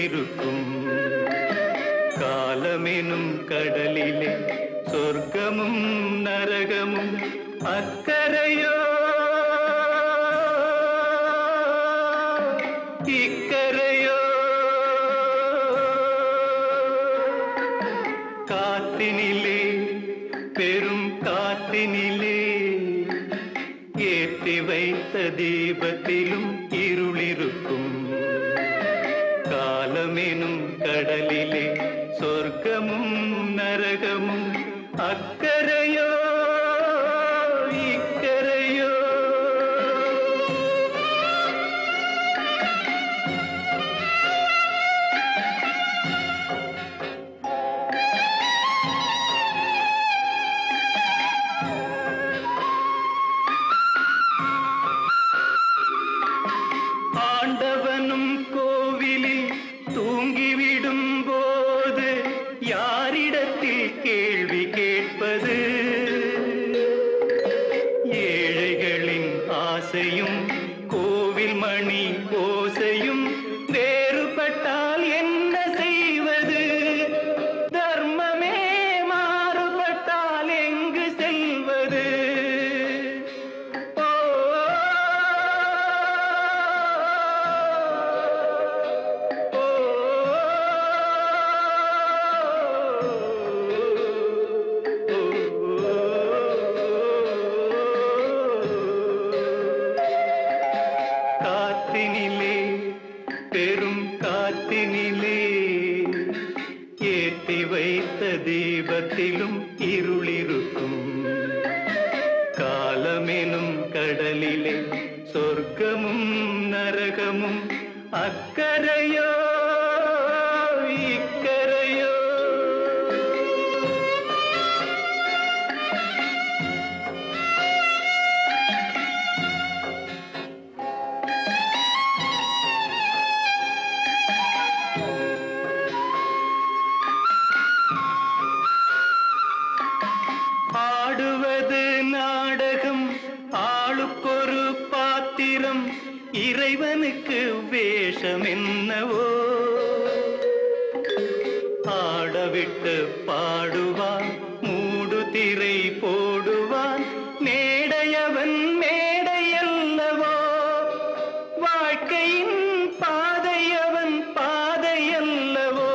இருளிருக்கும் காலமெனும் கடலிலே சொர்க்கமும் நரகமும் அக்கரையோ இக்கரையோ காத்தினிலே பெரும் காத்தினிலே ஏற்றி வைத்த தீபத்திலும் இருளிருக்கும் காலமெனும் கடலிலே சொர்க்கமும் நரகமும் அக்கரையோ இக்கரையோ ஆண்டவனும் கோவிலில் தூங்கிவிடும் போது யாரிடத்தில் கேள்வி கேட்பது ஏழைகளின் ஆசையும் கோவில் மணி ஓசையும் வேறுபட்டால் என்ன செய்வது தர்மமே மாறுபட்டால் எங்கு செல்வது காத்தினிலே பெரும் காத்தினிலே ஏற்றி வைத்த தீபத்திலும் இருளிருக்கும் காலமெனும் கடலிலே சொர்க்கமும் நரகமும் அக்கரையோ இக்கரையோ ஆடுவது நாடகம் ஆளுக்கொரு பாத்திரம் இறைவனுக்கு வேஷம் என்னவோ ஆடவிட்டு பாடுவான் மூடு திரை போடுவான் மேடையவன் மேடையல்லவோ வாழ்க்கையின் பாதையவன் பாதையல்லவோ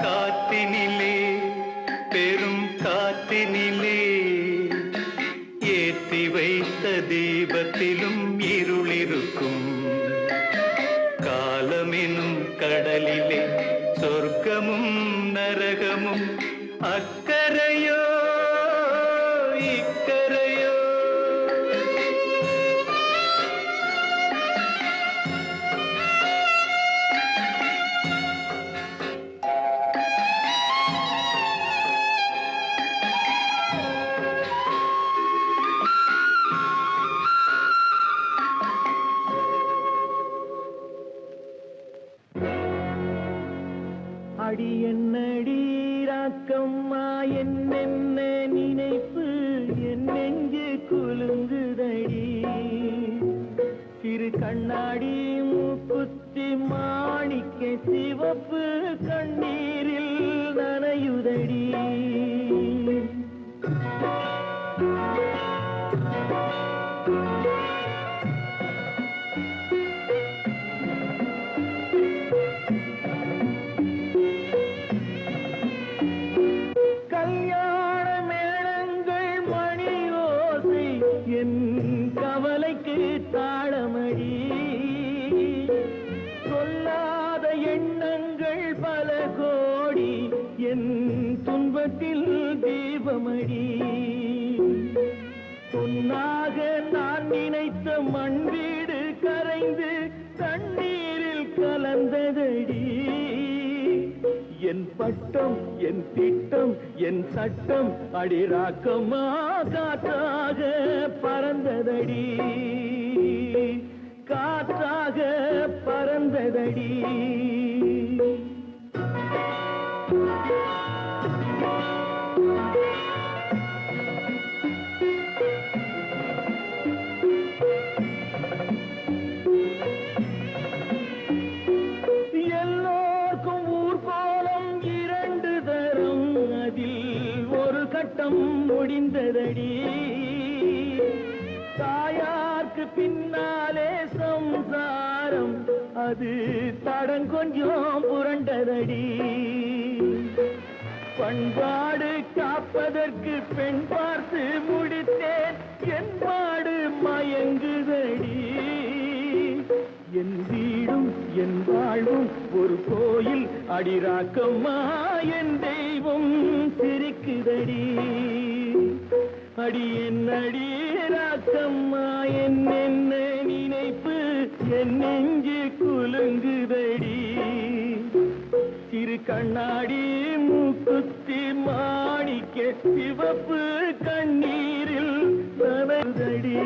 காத்தினிலே பெரும் காத்தினிலே ஏற்றி வைத்த தீபத்திலும் இருளிருக்கும் காலமெனும் கடலிலே சொர்க்கமும் நரகமும் அக்கரையோ இக்கரையோ அடி என்னடி ராக்கம்மா என்னென்ன நினைப்பு என் நெஞ்சு குலுங்குதடி சிறு கண்ணாடி மூக்குத்தி மாணிக்க சிவப்பு கண்ணீரில் நனையுதடி என் கவலைக்கு தாளமடி சொல்லாத எண்ணங்கள் பல கோடி என் துன்பத்தில் தீபமடி சொன்னாக நான் நினைத்த மண் வீடு கரைந்து தண்ணீரில் கலந்ததடி என் பட்டம் என் திட்டம் என் சட்டம் அடிராக்கமா காற்றாக பறந்ததடி காற்று புரண்டதடி. எல்லோருக்கும் ஊர்கோலம் 2 தரம், அதில் ஒரு கட்டம் முடிந்ததடி. தாயார்க்கு பின்னாலே சம்சாரம், அது தடம் கொஞ்சம் புரண்டதடி. பண்பாடு காப்பதற்கு பெண் பார்த்து முடித்தேன், என் பாடு மயங்குதடி. என் வீடும் என் வாழ்வும் ஒரு கோயில், அடிராக்கம்மா என் தெய்வம் சிரிக்குதடி. அடி என் அடி ராக்கம்மா, என்ன நினைப்பு என் நெஞ்சு குலுங்குதடி. சிறு கண்ணாடி மூக்குத்தி மாணிக்க சிவப்பு கண்ணீரில் நனைதடி.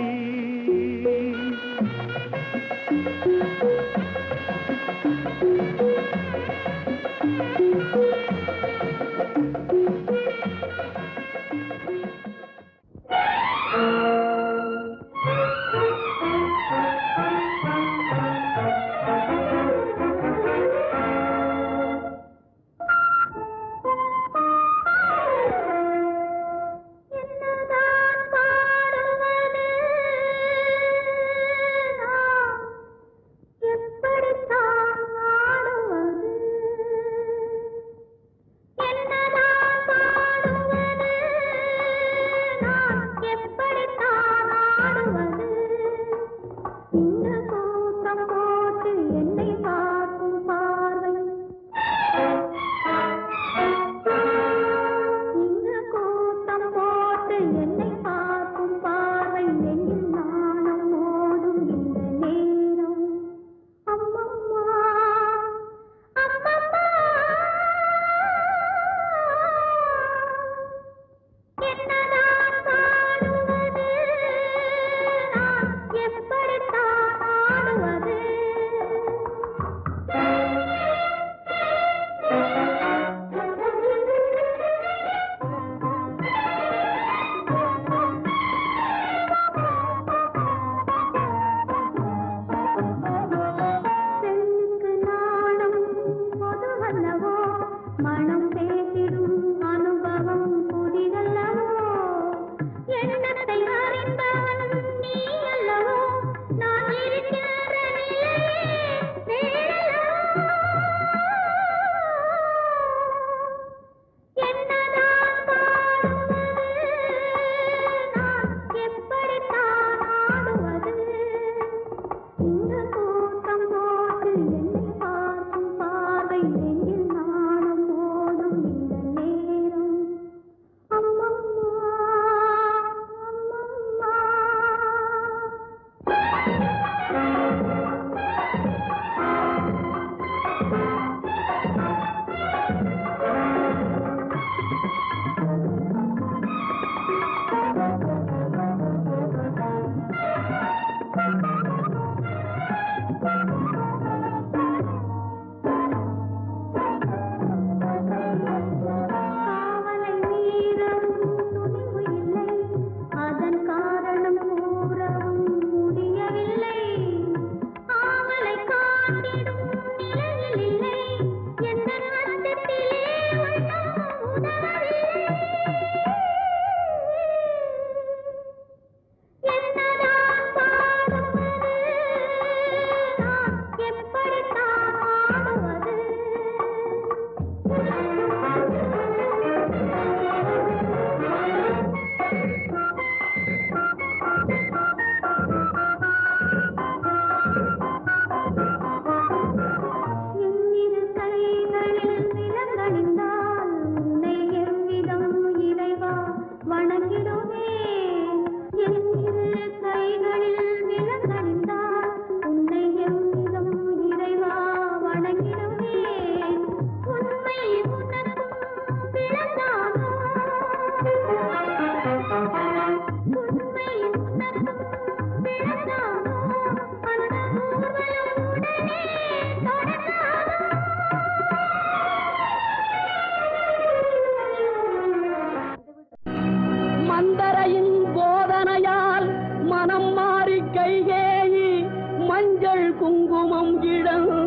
மஞ்சள் குங்குமம் இழந்தான்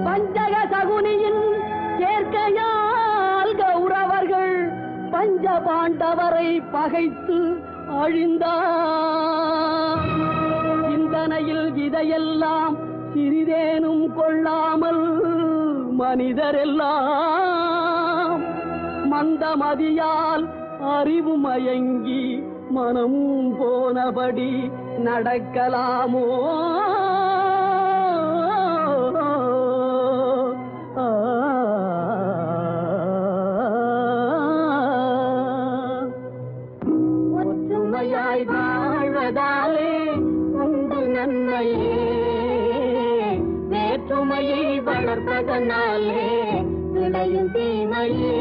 பஞ்சக சகுனியின் சேர்க்கையால் கௌரவர்கள் பஞ்ச பாண்டவரை பகைத்து அழிந்தார். சிந்தனையில் இதையெல்லாம் சிறிதேனும் கொள்ளாமல் மனிதரெல்லாம் மந்தமதியால் அறிவு மயங்கி மனமும் போனபடி நடக்கலாமோ? ஒற்றுமையாய் வாழ்வதாலே உண்டு நன்மையே, வேற்றுமையை வளர்ப்பதனாலே விளையும் தீமையே.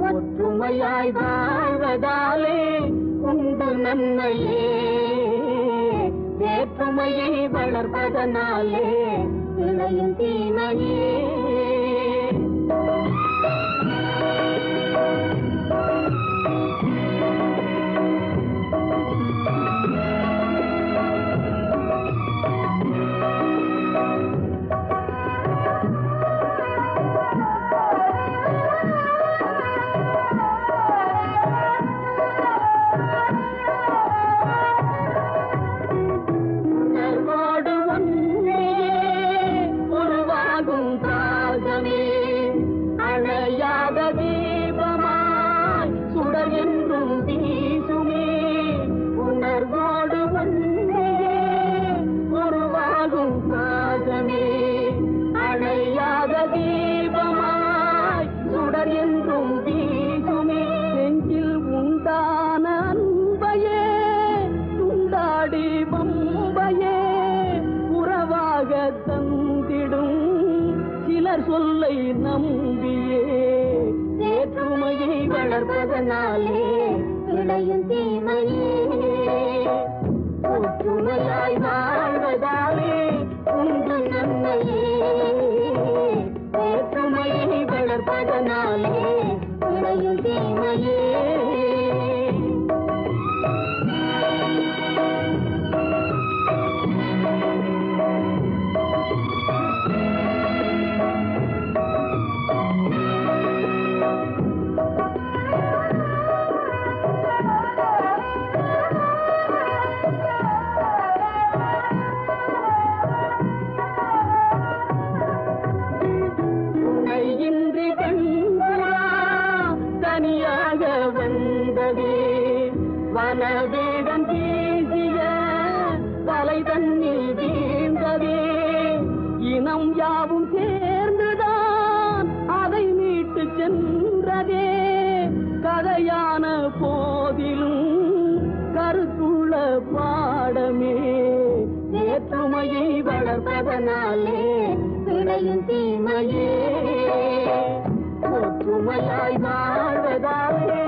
ஒற்றுமையாய் வாழ்வதாலே உண்டு நன்மையே, வேற்றுமையை வளர்ப்பதனாலே விளையும் தீமையே. சொல்லை நம்பியே வேற்றுமையை வளர்ப்பதனாலே விளையும் தீமையே. ஒற்றுமையாய் வாழ்வதாலே உண்டு நன்மையே, வேற்றுமையை வளர்ப்பதனாலே விளையும் தீமையே. வனவேடன் பேசிய தலை தன்னில் வீழ்ந்ததே, இனம் யாவும் சேர்ந்துதான் அதை மீட்டு சென்றதே. கதையான போதிலும் கருத்துள்ள பாடமே, வேற்றுமையை வளர்ப்பதனாலே விளையும் தீமையே. ஒற்றுமையாய் வாழ்வதாலே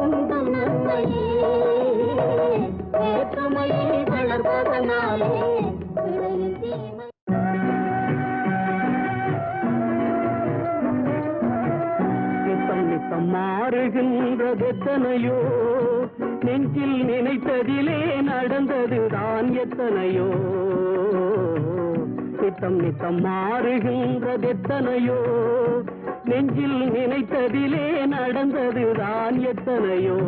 உண்டு நன்மையே, வேற்றுமையை வளர்ப்பதனாலே விளையும் தீமை. நித்தம் நித்தம் மாறுகின்றதெத்தனையோ, நெஞ்சில் நினைத்ததிலே நடந்ததுதான் எத்தனையோ. நித்தம் நித்தம் மாறுகின்றதெத்தனையோ, நெஞ்சில் நினைத்ததிலே நடந்ததுதான் எத்தனையோ.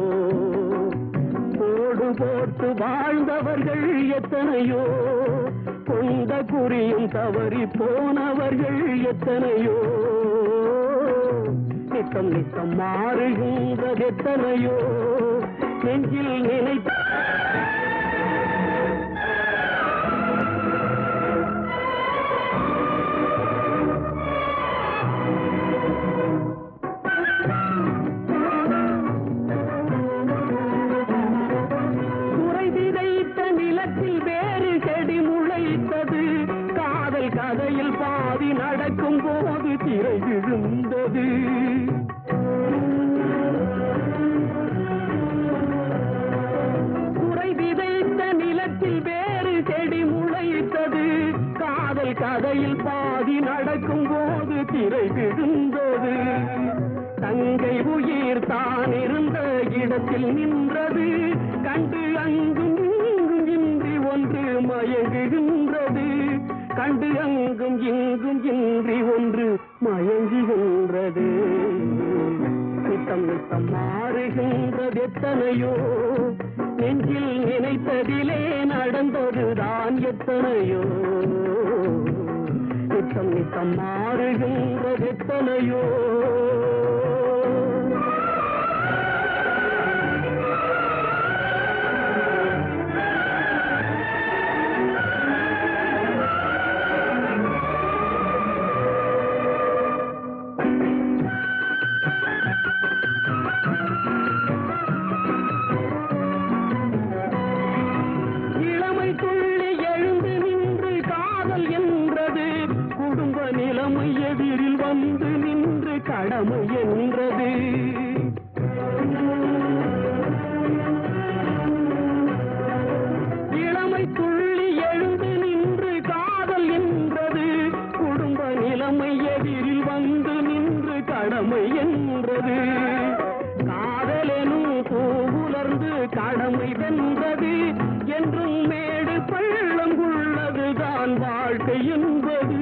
கோடு போட்டு வாழ்ந்தவர்கள் எத்தனையோ, கொண்ட குறியும் தவறி போனவர்கள் எத்தனையோ. நித்தம் நித்தம் மாறுகின்றதெத்தனையோ, நெஞ்சில் நினைத்த கதையில் பாதி நடக்கும் போது திரை விழுந்தது. குறை விதைத்த நிலத்தில் வேறு செடி முளைத்தது. காதல் கதையில் பாதி நடக்கும் போது திரை விழுந்தது. தங்கை உயிர் தான் இருந்த இடத்தில் நின்றது. கண்டு அங்கும் இங்கும் மயங்குகின்றது. கண்டு அங்கும் இங்கும் இன்றி ஒன்று மயங்குகின்றது. நித்தம் நித்தம் மாறுகின்றது எத்தனையோ, நெஞ்சில் நினைத்ததிலே நடந்ததுதான் எத்தனையோ. நித்தம் நித்தம் மாறுகின்றது எத்தனையோ. நிலைமை எதிரில் வந்து நின்று கடமை என்றது. இளமை துள்ளி எழுந்து நின்று காதல் என்றது. குடும்ப நிலைமை எதிரில் வந்து நின்று கடமை என்றது. காதலெனும் பூவுலர்ந்து கடமை வென்றது. என்றும் மேடு பள்ளம் உள்ளதுதான் வாழ்க்கை என்பது.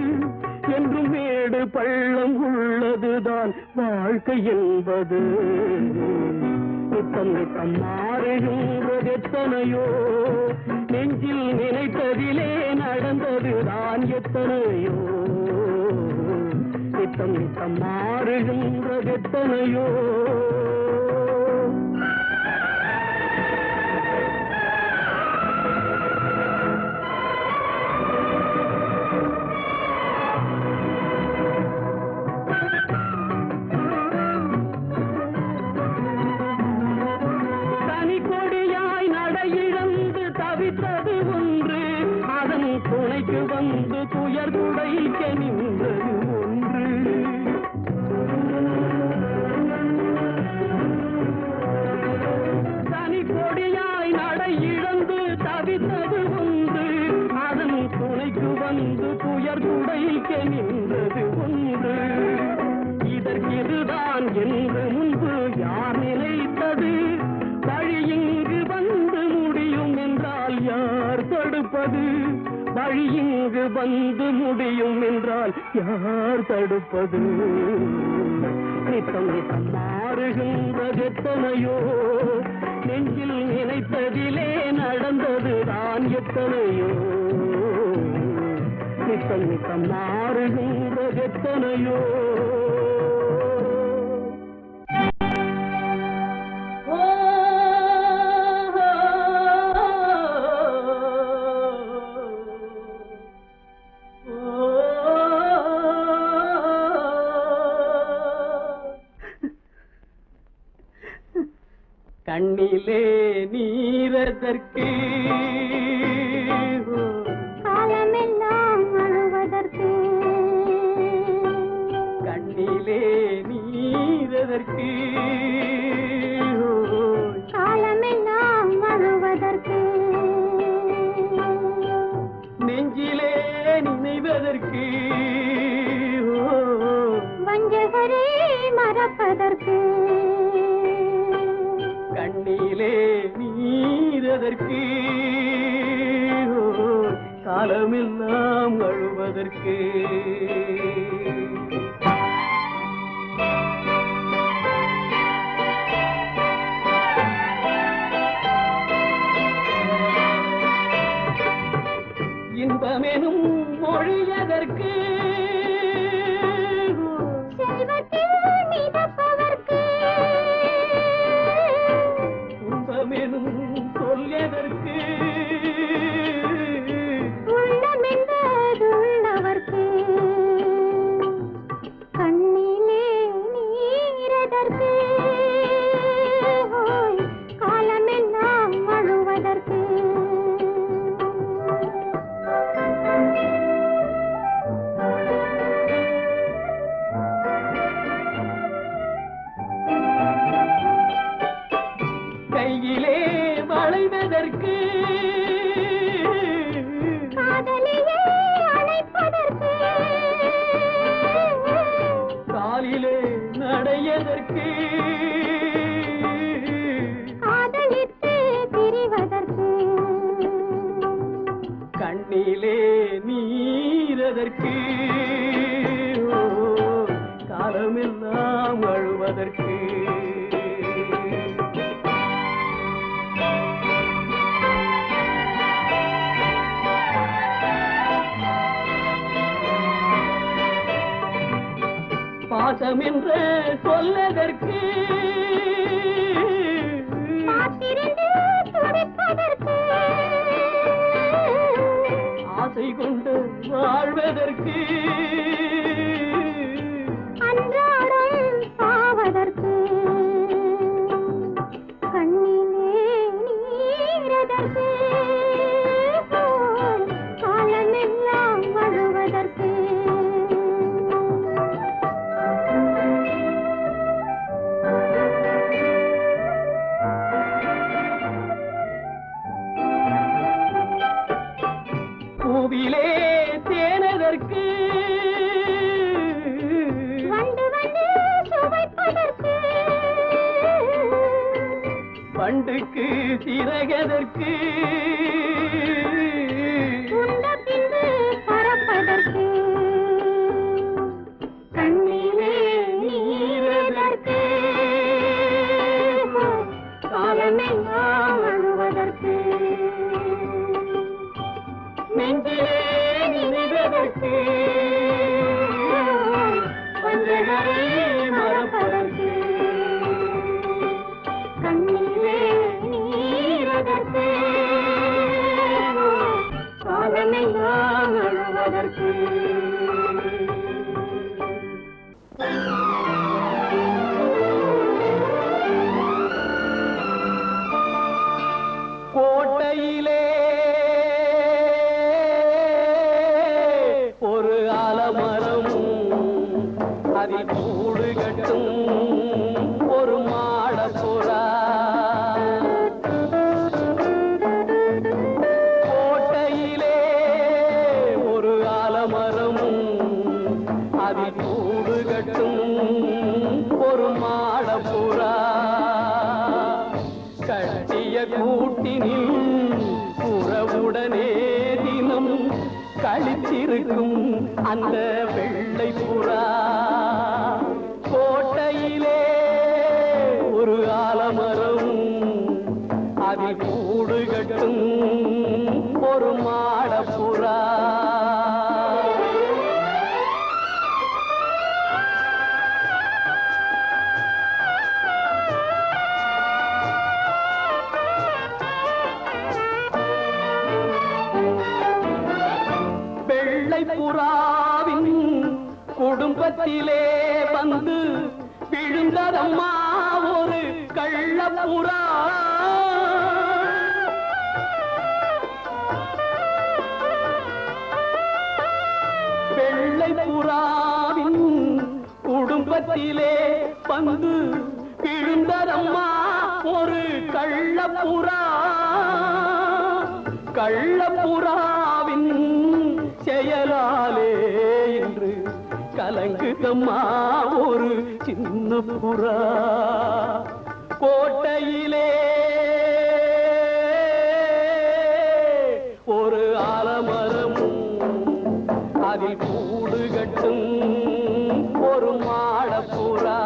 என்றும் மேடு பள்ளம் உள்ளதுதான் வாழ்க்கை என்பது. நித்தம் நித்தம் மாறுகின்றது எத்தனையோ, நெஞ்சில் நினைத்ததிலே நடந்ததுதான் எத்தனையோ. நித்தம் நித்தம் மாறுகின்றது எத்தனையோ. துணைக்கு வந்து துயர் துடைக்க நின்றது ஒன்று. தனி கொடியாய் நடை இழந்து தவித்தது ஒன்று. அதன் துணைக்கு வந்து துயர் துடைக்க நின்றது ஒன்று. இதற்கிதுதான் என்று முன்பு யார் நினைத்தது? வழி இங்கு வந்து முடியும் என்றால் யார் தடுப்பது? வழி இங்கு வந்து முடியும் என்றால் யார் தடுப்பது? நித்தம் நித்தம் மாறுகின்றது எத்தனையோ, நெஞ்சில் நினைத்ததிலே நடந்ததுதான் எத்தனையோ. நித்தம் நித்தம் மாறுகின்றது எத்தனையோ. கண்ணிலே நீரதற்கு காலமெல்லாம் அழுவதற்கு. கண்ணிலே நீரதற்கு காலமெல்லாம் அழுவதற்கு. நெஞ்சிலே நினைவதற்கு வஞ்சகரை மறப்பதற்கு. கண்ணிலே நீரதற்கு காலமெல்லாம் அழுவதற்கு. இன்பமெனும் மொழியதற்கு செல்வத்தில் மிதப்பதற்கு. துன்பமெனும் சொல்லியதற்கு உள்ளமென்பதுள்ளவர்க்கு. கண்ணிலே நீரதற்கு காலமெல்லாம் அழுவதற்கு. கண்ணிலே நீரதற்கு காலமெல்லாம் அழுவதற்கு பாசம் என்று சொல்லதற்கு ஆசை கொண்டு வாழ்வதற்கு அன்றாடம் சாவதற்கு கண்ணிலே நீரதற்கு காலமெல்லாம் அழுவதற்கு பூவிலே தேனதற்கு வந்து வந்து சுவைப்பதற்கு பண்டுக்கு சிறகதற்கு உண்ட பின்பு பறப்பதற்கு கண்ணிலே நீரதற்கு காலமெல்லாம் அழுவதற்கு நெஞ்சிலே நினைவதற்கு வஞ்சகரை மறப்பதற்கு கண்ணிலே நீரதற்கு காலமெல்லாம் அழுவதற்கு கோட்டையிலே ஒரு ஆலமரம் அதில் கூடு கட்டும் ஒரு மாடப்புறா கோட்டையிலே ஒரு ஆலமரம் அதில் கூடு கட்டும் ஒரு மாடப்புறா கட்டிய கூட்டினில் உறவுடனே தினம் கழித்திருக்கும் அந்த வெள்ளை புறா கோட்டையிலே ஒரு ஆலமரம் அதில் கூடு கட்டும் ஒரு மாடப்புறா புறாவின் குடும்பத்திலே வந்து விழுந்ததம்மா ஒரு கள்ளப்புறா வெள்ளை புறாவின் குடும்பத்திலே வந்து விழுந்ததம்மா ஒரு கள்ளப்புறா கள்ளப்புறாவின் செயலாலே இன்று கலங்குதம்மா ஒரு சின்ன புறா கோட்டையிலே ஒரு ஆலமரம் அதில் கூடு கட்டும் ஒரு மாடப்புறா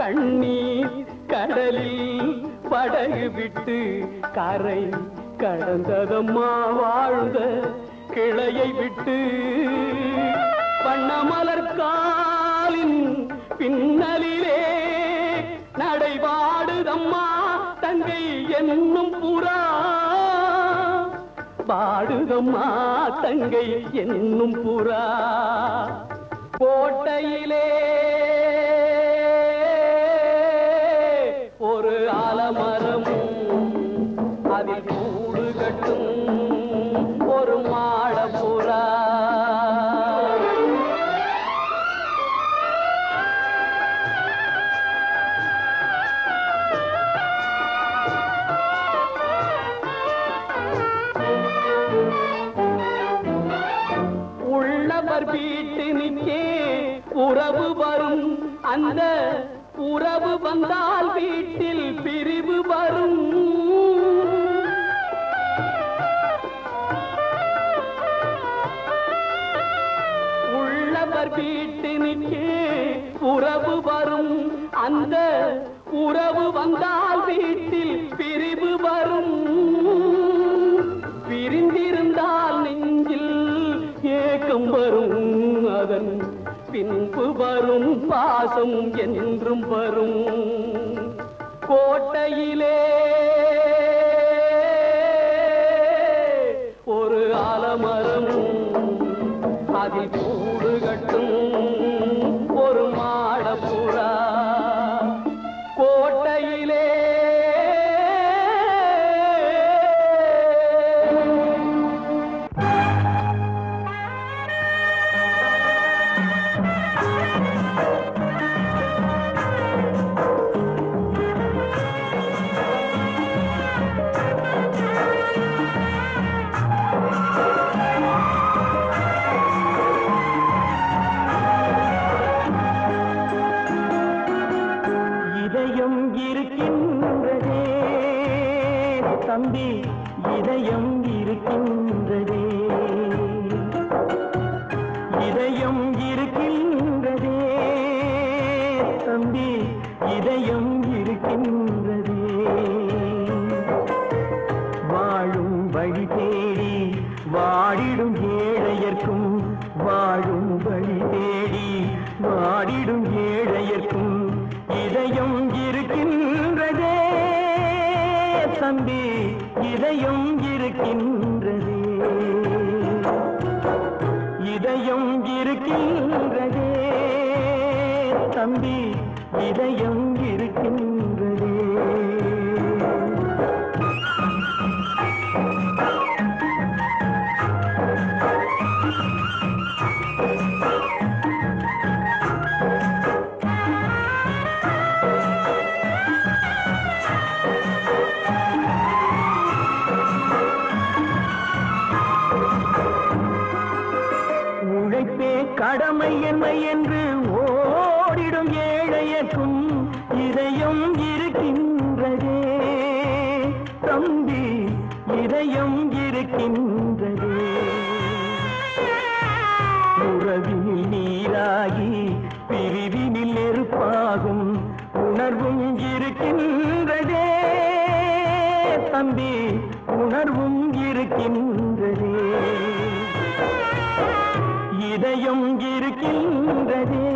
கண்ணீர் கடலில் படகு விட்டு கரை கடந்ததம்மா வாழ்ந்த கிளையை விட்டு வண்ணமலர் காலின் பின்னலிலே நடைபாடுதம்மா தங்கை என்னும் புறா பாடுதம்மா தங்கை என்னும் புறா கோட்டையிலே ஒரு ஆலமரம் அதில் கூடு கட்டும் ஒரு மாடப்புறா உறவு வரும் அந்த உறவு வந்தால் வீட்டில் பிரிவு வரும் உள்ளவர் வீட்டினுக்கு உறவு வரும் அந்த உறவு வந்தால் வீட்டில் பிரிவு வரும் பிரிந்திருந்தால் நெஞ்சில் ஏக்கம் வரும் அதன் பின்பு வரும் பாசம் என்றும் வரும் கோட்டையிலே ஒரு ஆலமரம் அதில் கூடு கட்டும் ஒரு மாடப்புறா கோட்டையிலே தம்பி இதயம் இருக்கின்றதே இதயம் இருக்கின்றதே தம்பி இதயம் இருக்கின்றதே வாழும் வழி தேடி வாடிடும் ஏழையர்க்கும் வாழும் வழி தேடி வாடிடும் ஏழையர்க்கும் இதயம் இருக்கின்றதே தம்பி இதயம் இருக்கின்றதே இதயம் இருக்கின்றதே தம்பி இதயம் இருக்கின்றதே கடமை என்ன என்று ஓடிடும் ஏழையர்க்கும் இதயம் இருக்கின்றதே தம்பி இதயம் இருக்கின்றதே உறவினில் நீராகி பிரிவினில் நெருப்பாகும் உணர்வும் இருக்கின்றதே தம்பி உணர்வும் இருக்கின்றதே இதயம் இருக்கின்றதே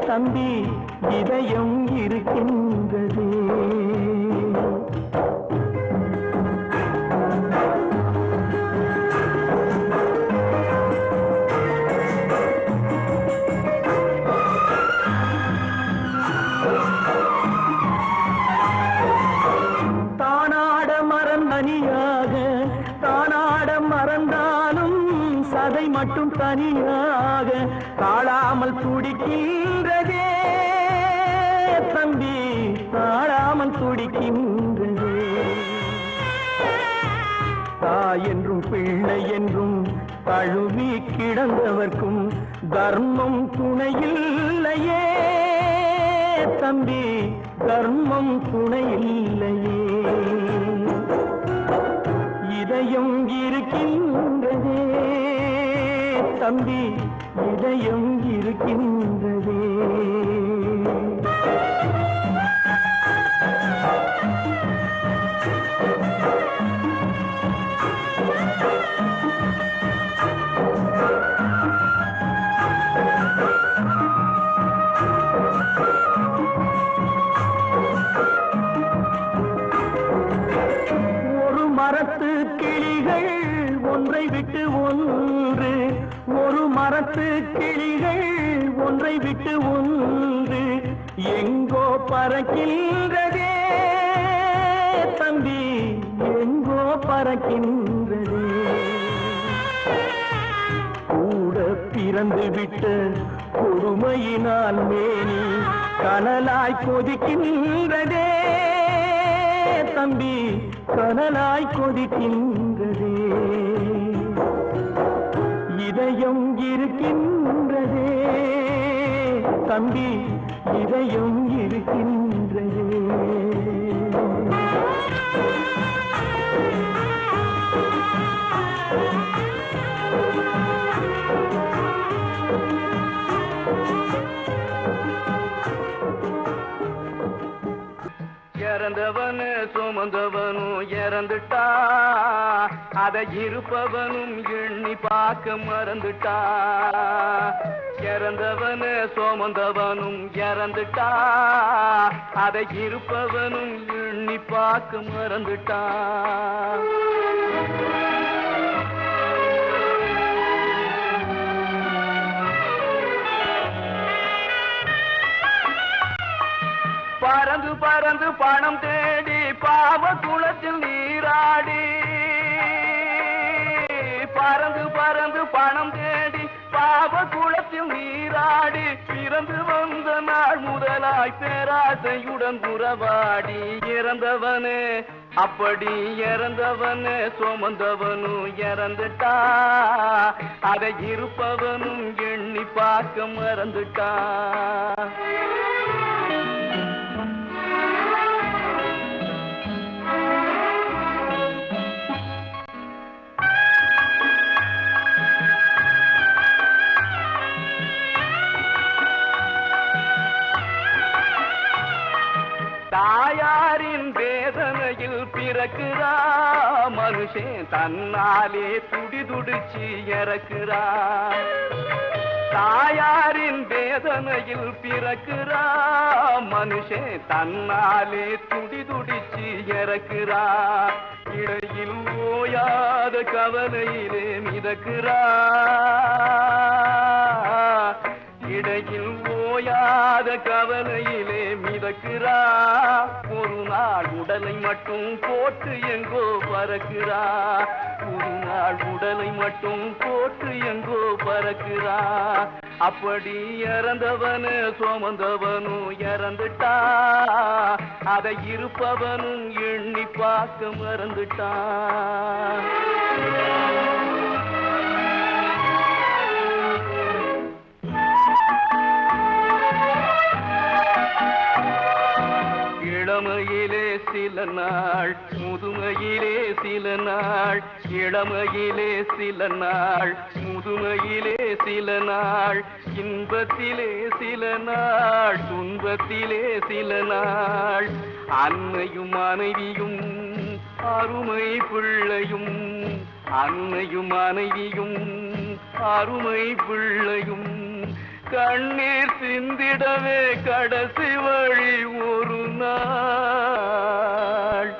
தம்பி இதயம் இருக்கின்றதே தானாட மறந்தனியாக தானாட மறந்தாலும் சதை மட்டும் தனியாக தாழாமல் துடிக்கின்றதே தம்பி தாழாமல் துடிக்கின்றதே தாய் என்றும் பிள்ளை என்றும் தழுவி கிடந்தவர்க்கும் தர்மம் துணையில்லையே தம்பி தர்மம் துணையில்லையே இதயம் இருக்கின்றதே தம்பி இதயம் இருக்கின்றதே ஒரு மரத்து கிளிகள் ஒன்றை விட்டு ஒன்று ஒரு மரத்து கிளிகள் ஒன்றை விட்டு ஒன்று எங்கோ பறக்கின்றதே தம்பி எங்கோ பறக்கின்றதே கூட பிறந்து விட்ட பொறுமையினால் மேனி கனலாய் கொதிக்கின்றதே தம்பி கனலாய் கொதிக்கின்றதே இதயம் இருக்கின்றதே தம்பி இதயம் இருக்கின்றதே. இறந்தவனு சுமந்தவனும் இறந்துட்டா, அதை இருப்பவனும் எண்ணி பார்க்க மறந்துட்டா. இறந்தவனு சுமந்தவனும் இறந்துட்டா, அதை இருப்பவனும் எண்ணி பார்க்க மறந்துட்டா. பறந்து பறந்து பணம் தேடி பாவ குளத்தில் நீராடி, பறந்து பறந்து பணம் தேடி பாவ குளத்தில் நீராடி, பிறந்து வந்த நாள் முதலாய் பேராசையுடன் உறவாடி. இறந்தவனே அப்படி இறந்தவனே சுமந்தவனும் இறந்துட்டா, அதை இருப்பவனும் எண்ணி பார்க்க மறந்துட்டா. தாயாரின் வேதனையில் பிறக்கிறா மனுஷன், தன்னாலே துடிதுடிச்சு இறக்கிறா. தாயாரின் வேதனையில் பிறக்கிறா மனுஷன், தன்னாலே துடிதுடிச்சு இறக்கிறா. இடையில் ஓயாத கவலையிலே மிதக்கிறா, இடையில் ஓயாத கவலையிலே மிதக்கிறா. ஒரு நாள் உடலை மட்டும் போட்டு எங்கோ பறக்கிறா, ஒரு நாள் உடலை மட்டும் போட்டு எங்கோ பறக்கிறா. அப்படி இறந்தவனு சுமந்தவனும் இறந்துட்டா, அதை இருப்பவனும் எண்ணி பார்க்க மறந்துட்டா. இளமையிலே சில நாள், முதுமையிலே சில நாள். இளமையிலே சில நாள், முதுமையிலே சில நாள். இன்பத்திலே சில நாள், துன்பத்திலே சில நாள். அன்னையும் மனைவியும் அருமை பிள்ளையும், அன்னையும் மனைவியும் அருமை பிள்ளையும் கண்ணீர் சிந்திடவே கடைசி வழி ஒரு நாள்.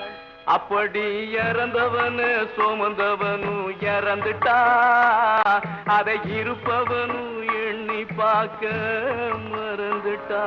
அப்படி இறந்தவனு சுமந்தவனும் இறந்துட்டா, அதை இருப்பவனும் எண்ணி பார்க்க மறந்துட்டா.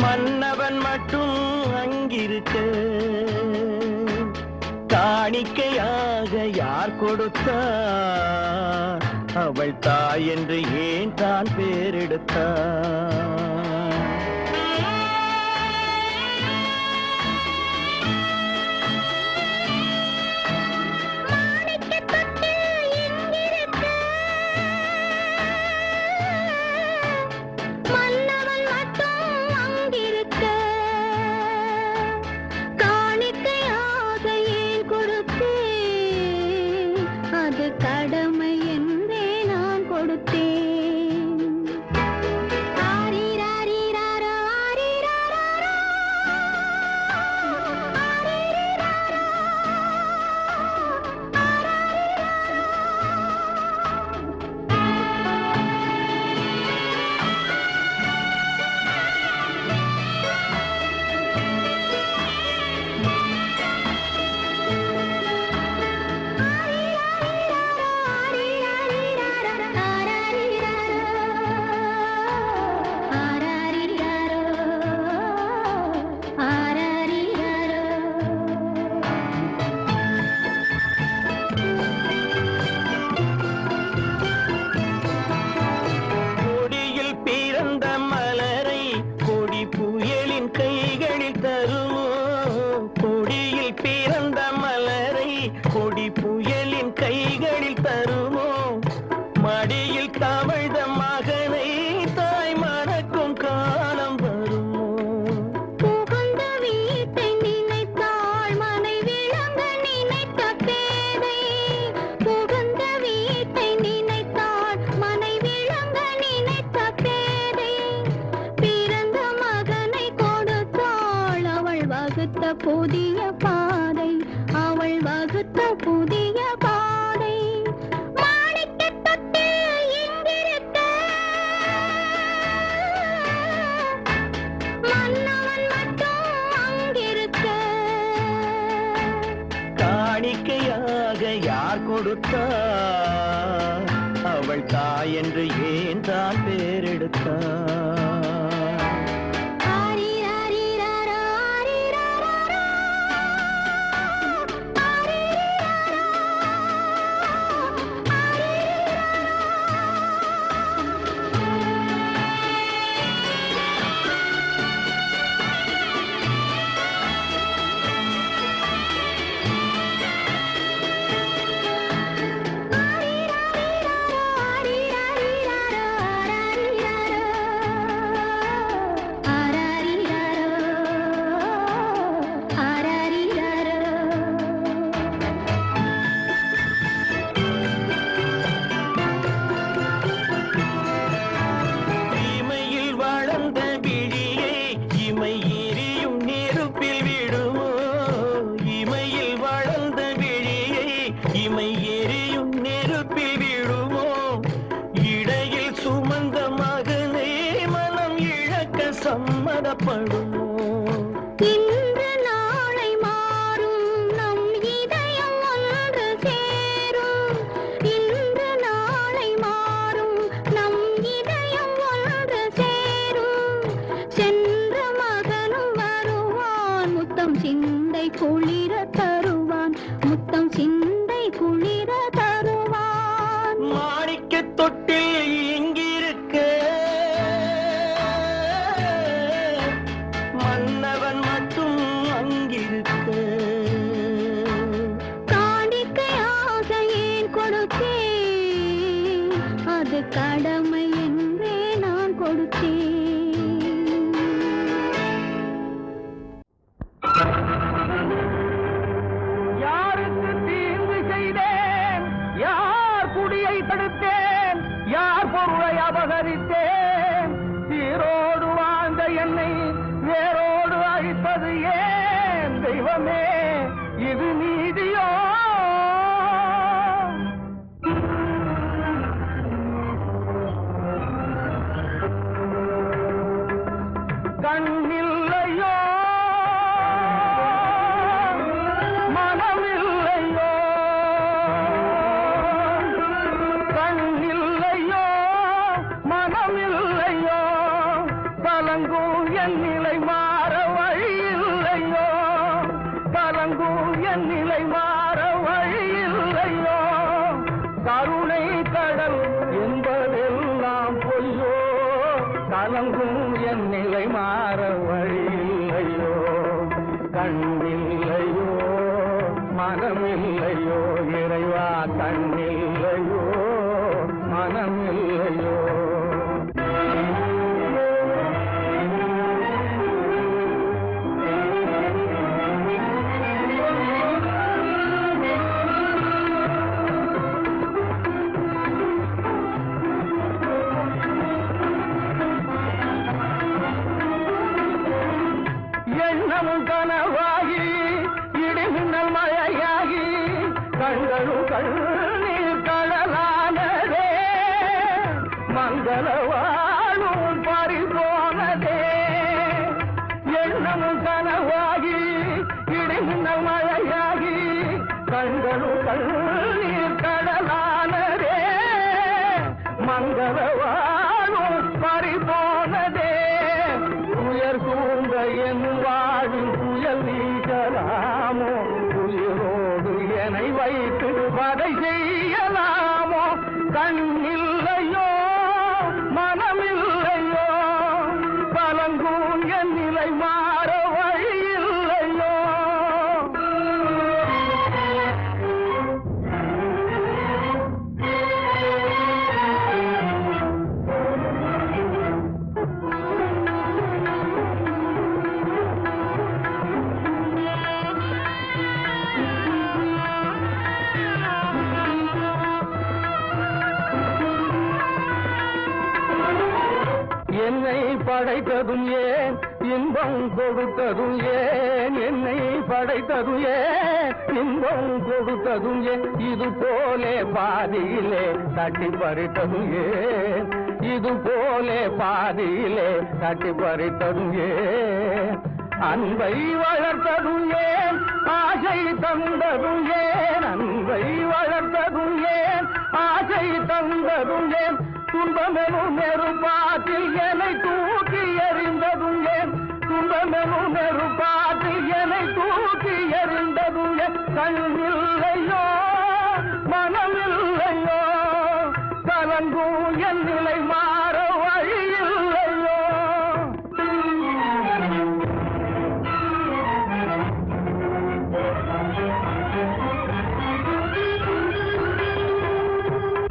மன்னவன் மட்டும் அங்கிருக்க, காணிக்கையாக யார் கொடுத்தார்? அவள் தாய் என்று ஏன் தான் பேரெடுத்தார்? கடமை என்றே நான் கொடுத்தேன். ஆரி புதிய பாதை, அவள் வகுத்த புதிய பாதை. மாணிக்கத் தொட்டில் இங்கிருக்க, மன்னவன் மட்டும் அங்கிருக்க. காணிக்கையாக யார் கொடுத்தார்? அவள் தாய் என்று ஏன் தான் பேரெடுத்தார்? சம்மதப்படுமோ? இன்று நாளை மாறும் நம் இதயம் ஒன்று சேரும். இன்று நாளை மாறும் நம் இதயம் ஒன்று சேரும். சென்ற மகனும் வருவான், முத்தம் சிந்தை குளிர தருவான், முத்தம் சிந்தை குளிர தருவான். மாணிக்கத் தொட்டில் இங்கிருக்க, மன்னவன் மட்டும் அங்கிருக்க. காணிக்கையாக ஏன் கொடுத்தேன்? அது கடமை என்றே நான் கொடுத்தேன். யாருக்கு தீங்கு செய்தேன்? யார் குடியை தடுத்தேன்? யார் பொருளை அபகரித்தேன்? சீரோடு வாழ்ந்த என்னை வேரோடு அழிப்பது ஏன்? தெய்வமே, இது நீதியோ? கண்ணில்லையோ, மனமில்லையோ? கண்ணில்லையோ, மனமில்லையோ? கலங்கும் என் நிலை மாற வழியில்லையோ? கலங்கும் என் நிலை மாற வழியில்லையோ? கருணை கடல் என்பதெல்லாம் பொய்யோ? கலங்கும் என் நிலை மாற வழியில்லையோ? கண்ணில்லையோ, மனமில்லையோ? இறைவா, கண்ணில்லையோ, மனமில்லையோ? எண்ணமும் கனவாகி இடிமின்னல் மழையாகி கண்களும் கண்ணீர் கடலானதே. மங்கள வாழும் பறிபோனதே. எண்ணமும் கனவாகி இடிமின்னல் மழையாகி கண்களும் கண்ணீர் கடலானதே. மங்கள வாழும் பறிபோனதே. உயர் சூழ்ந்த என் வாழும் புயல் வீசலாமோ? உயிரோடு என்னை வைத்து வதை செய்யலாமோ? கண்ணில்லையோ, மனமில்லையோ? கலங்கும் என் நிலை மாற வழியில்லையோ? படைத்ததும் ஏன் இன்பம் கொடுத்ததும் ஏன் என்னை படைத்ததும் ஏன் இன்பம் கொடுத்ததும் ஏன் இது போலே பாதியிலே தட்டி பறித்ததும் ஏன் இது போலே பாதியிலே தட்டி பறித்ததும் ஏன் அன்பை வளர்த்ததும் ஏன் ஆசை தந்ததும் ஏன் அன்பை வளர்த்ததும் ஏன் ஆசை தந்ததும் ஏன் துன்பமெனும் நெருப்பாற்றில் என்னை தூக்கி எறிந்ததும் ஏன் துன்பமெனும் நெருப்பாற்றில் என்னை தூக்கி எறிந்ததும் ஏன் கண்ணில்லையோ மனமில்லையோ கலங்கும் என் நிலை மாற வழியில்லையோ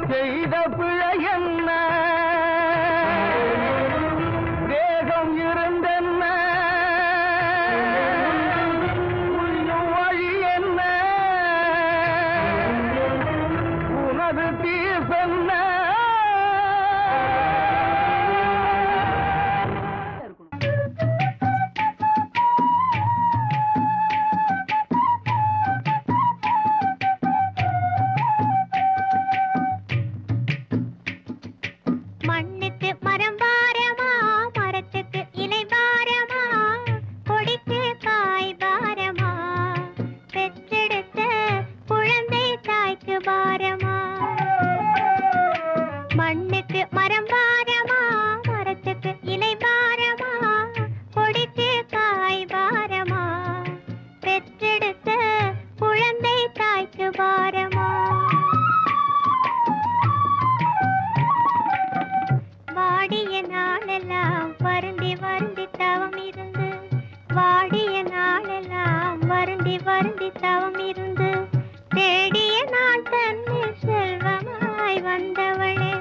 செய்த பிழை என்ன தேகம் இருந்தென்ன உய்யும் வழி என்ன உனது தீர்ப்பென்ன மண்ணுக்கு மரம் பாரமா மரத்துக்கு இலை பாரமா கொடிக்கு காய் பாரமா பெற்றெடுத்த குழந்தை தாய்க்கு பாரமா மண்ணுக்கு மரம் பாரமா மரத்துக்கு இலை பாரமா கொடிக்கு காய் பாரமா பெற்றெடுத்த குழந்தை தாய்க்கு பாரமா வாடிய நாளெல்லாம் வருந்தி வருந்தி தவம் இருந்து வாடிய நாளெல்லாம் வருந்தி வருந்தி தவம் இருந்து தேடிய நாள் தன்னில் செல்வமாய் வந்தவளே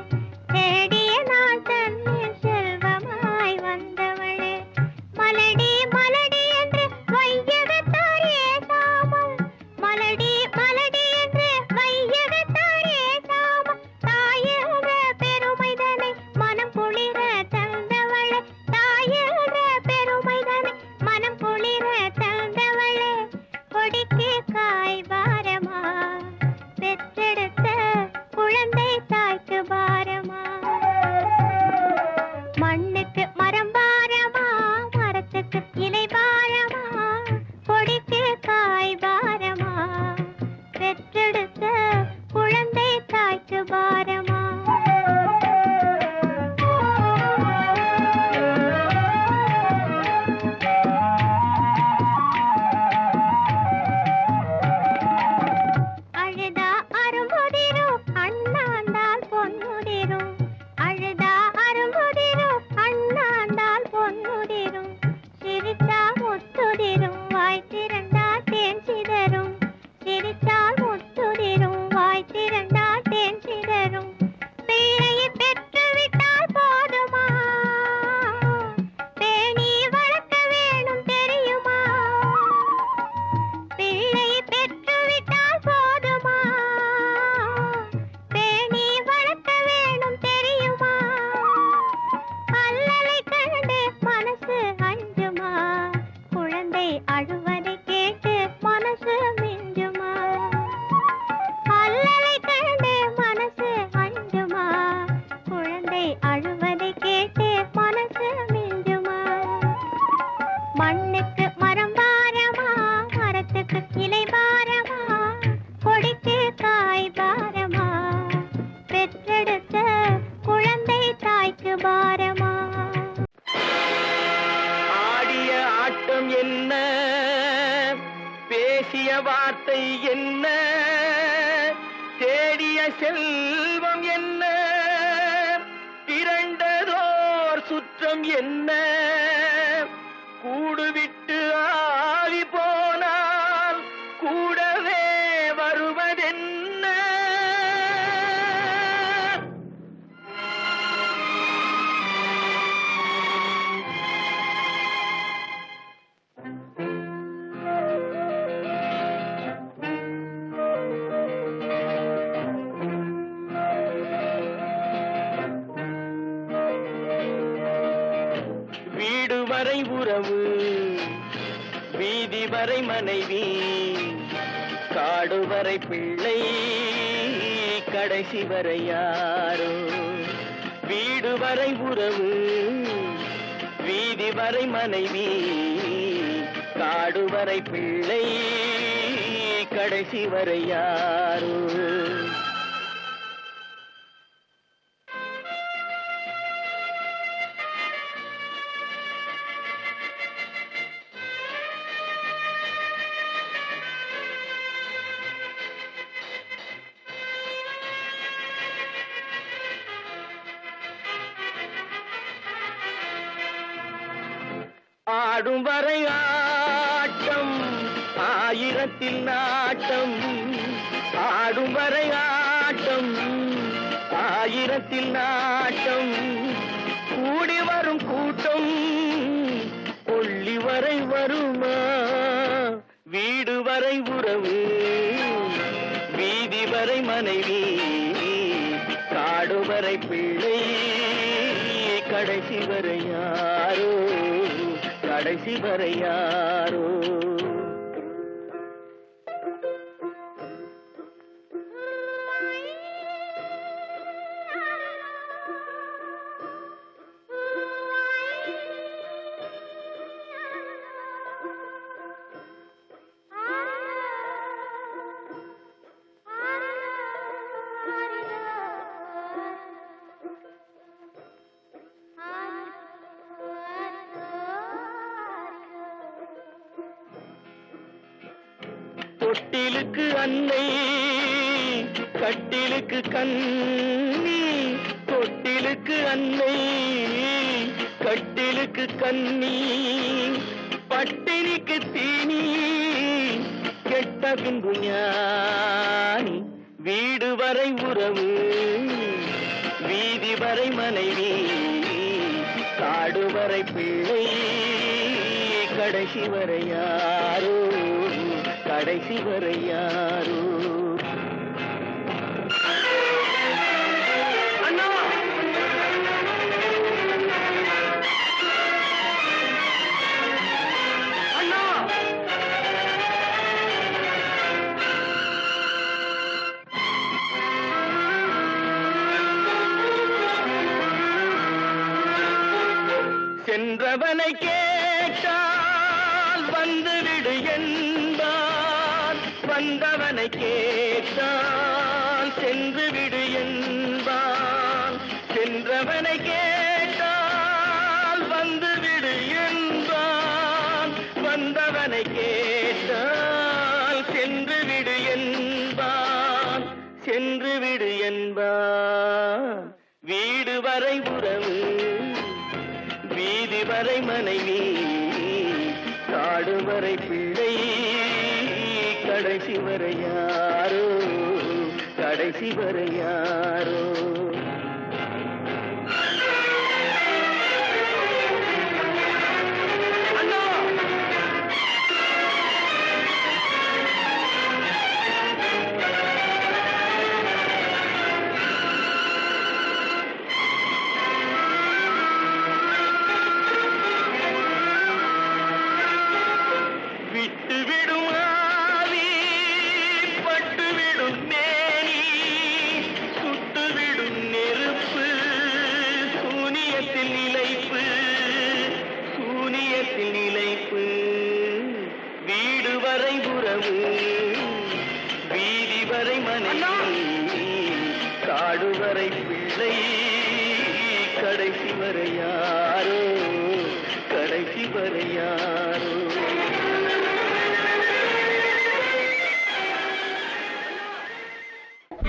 தேடிய நாள் தன்னில் செல்வமாய் வந்தவளே மலடி மலடி என்று வையகத்தார் ஏசாமல் மலடி மலடி என்று வையகத்தார் ஏசாமல் தாயக பெருமைதனை மனம் குளிர தந்தவளே தாயக பெருமைதனை மனம் குளிர தந்தவளே கொடிக்கு காய் பாரமா பெற்றெடுத்த குழந்தை தாய்க்கு பாரமா மண்ணுக்கு மரம் பாரமா மரத்துக்கு இலை பாரமா கொடிக்கு காய் பாரமா பெற்றெடுத்த குழந்தை தாய்க்கு பாரமா அழுதா அரும்புதிரும் அண்ணாந்தால் பொன்னுதிரும் அழுதா அரும்புதிரும் அண்ணாந்தால் பொன்னுதிரும் சிரித்தா முத்துதிரும் வாய் திறந்தா தேன் சிதறும் சிரித்தால் முத்துதிரும் வாய் திறந்தா தேன் சிதறும் பிள்ளையை பெற்றுவிட்டால் போதுமா பேணி வளர்க்க வேணும் தெரியுமா பிள்ளையை பெற்றுவிட்டால் போதுமா பேணி வளர்க்க வேணும் தெரியுமா அல்லலை கண்டு மனசு அஞ்சுமா குழந்தை அழுவதை கேட்டு மனசு மிஞ்சுமா அல்லலை கண்டு மனசு அஞ்சுமா குழந்தை அழுவதை கேட்டு மனசு மிஞ்சுமா மண்ணுக்கு மரம் பாரமா மரத்துக்கு இலை பாரமா கொடிக்கு காய் பாரமா பெற்றெடுத்த குழந்தை தாய்க்கு பாரமா ஆடிய ஆட்டம் என்ன பேசிய வார்த்தை என்ன தேடிய செல்வம் என்ன திரண்டதோர் சுற்றம் என்ன கூடுவிட்டு ஆவி போனால் கூடவே வருவதென்ன வீடு வரை உறவு, வீதி வரை மனைவி, காடு வரை பிள்ளை, கடைசி வரை யாரோ. வீடு வரை உறவு, வீதி வரை மனைவி, காடு வரை பிள்ளை, கடைசி வரை யாரோ. ஆடும் வரை ஆட்டம், ஆயிரத்தில் நாட்டம். ஆடும் வரை ஆட்டம், ஆயிரத்தில் நாட்டம். கூடி வரும் கூட்டம் கொள்ளி வரை வருமா. வீடு வரை உறவு, வீதி வரை மனைவி, காடு வரை பிள்ளை, கடைசி வரை யாரோ, கடைசி வரை யாரோ. தொட்டிலுக்கு அன்னை, கட்டிலுக்கு கண்ணி. தொட்டிலுக்கு அன்னை, கட்டிலுக்கு கண்ணி. பட்டினிக்கு தீனி, கெட்ட பின்பு ஞானி. வீடு வரை உறவு, வீதி வரை மனைவி, காடு வரை பிள்ளை, கடைசி வரை யாரோ, கடைசி வரை யாரோ. அண்ணா, அண்ணா, சென்றவனை கேட்டால் வந்துவிடு என்பான், வந்தவனை கேட்டால் சென்று விடு என்பான். சென்றவனை கேட்டால் வந்துவிடு என்பான், வந்தவனை கேட்டால் சென்று விடு என்பான், சென்று விடு என்பான். வீடு வரை உறவு, வீதி வரை மனைவி, காடு வரை பிள்ளை, கடைசி வரை யாரோ, கடைசி வரை யாரோ. விட்டு விடும் ஆவி, பட்டு விடும் மேனி, சுட்டு விடும் நெருப்பு, சூனியத்தில் நிலைப்பு, சூனியத்தில் நிலைப்பு. வீடு வரை உறவு, வீதி வரை மனைவி, காடு வரை பிள்ளை, கடைசி வரை யாரோ, கடைசி வரை யாரோ.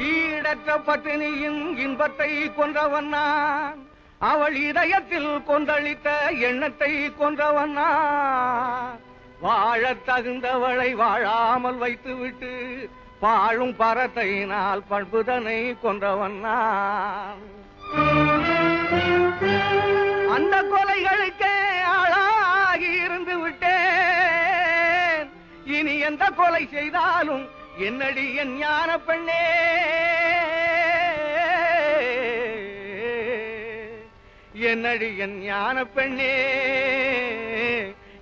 ஈடற்ற பட்டினியின் இன்பத்தை கொன்றவன் நான், அவள் இதயத்தில் கொந்தளித்த எண்ணத்தை கொன்றவன் நான். வாழத் தகுந்தவளை வாழாமல் வைத்துவிட்டு வாழும் பரத்தையினால் பண்புதனை கொன்றவன் நான். அந்த கொலைகளுக்கே ஆளாகி இருந்து விட்டேன். இனி எந்த கொலை செய்தாலும் என்னடி என் ஞான பெண்ணே, என்னடி என் ஞான பெண்ணே.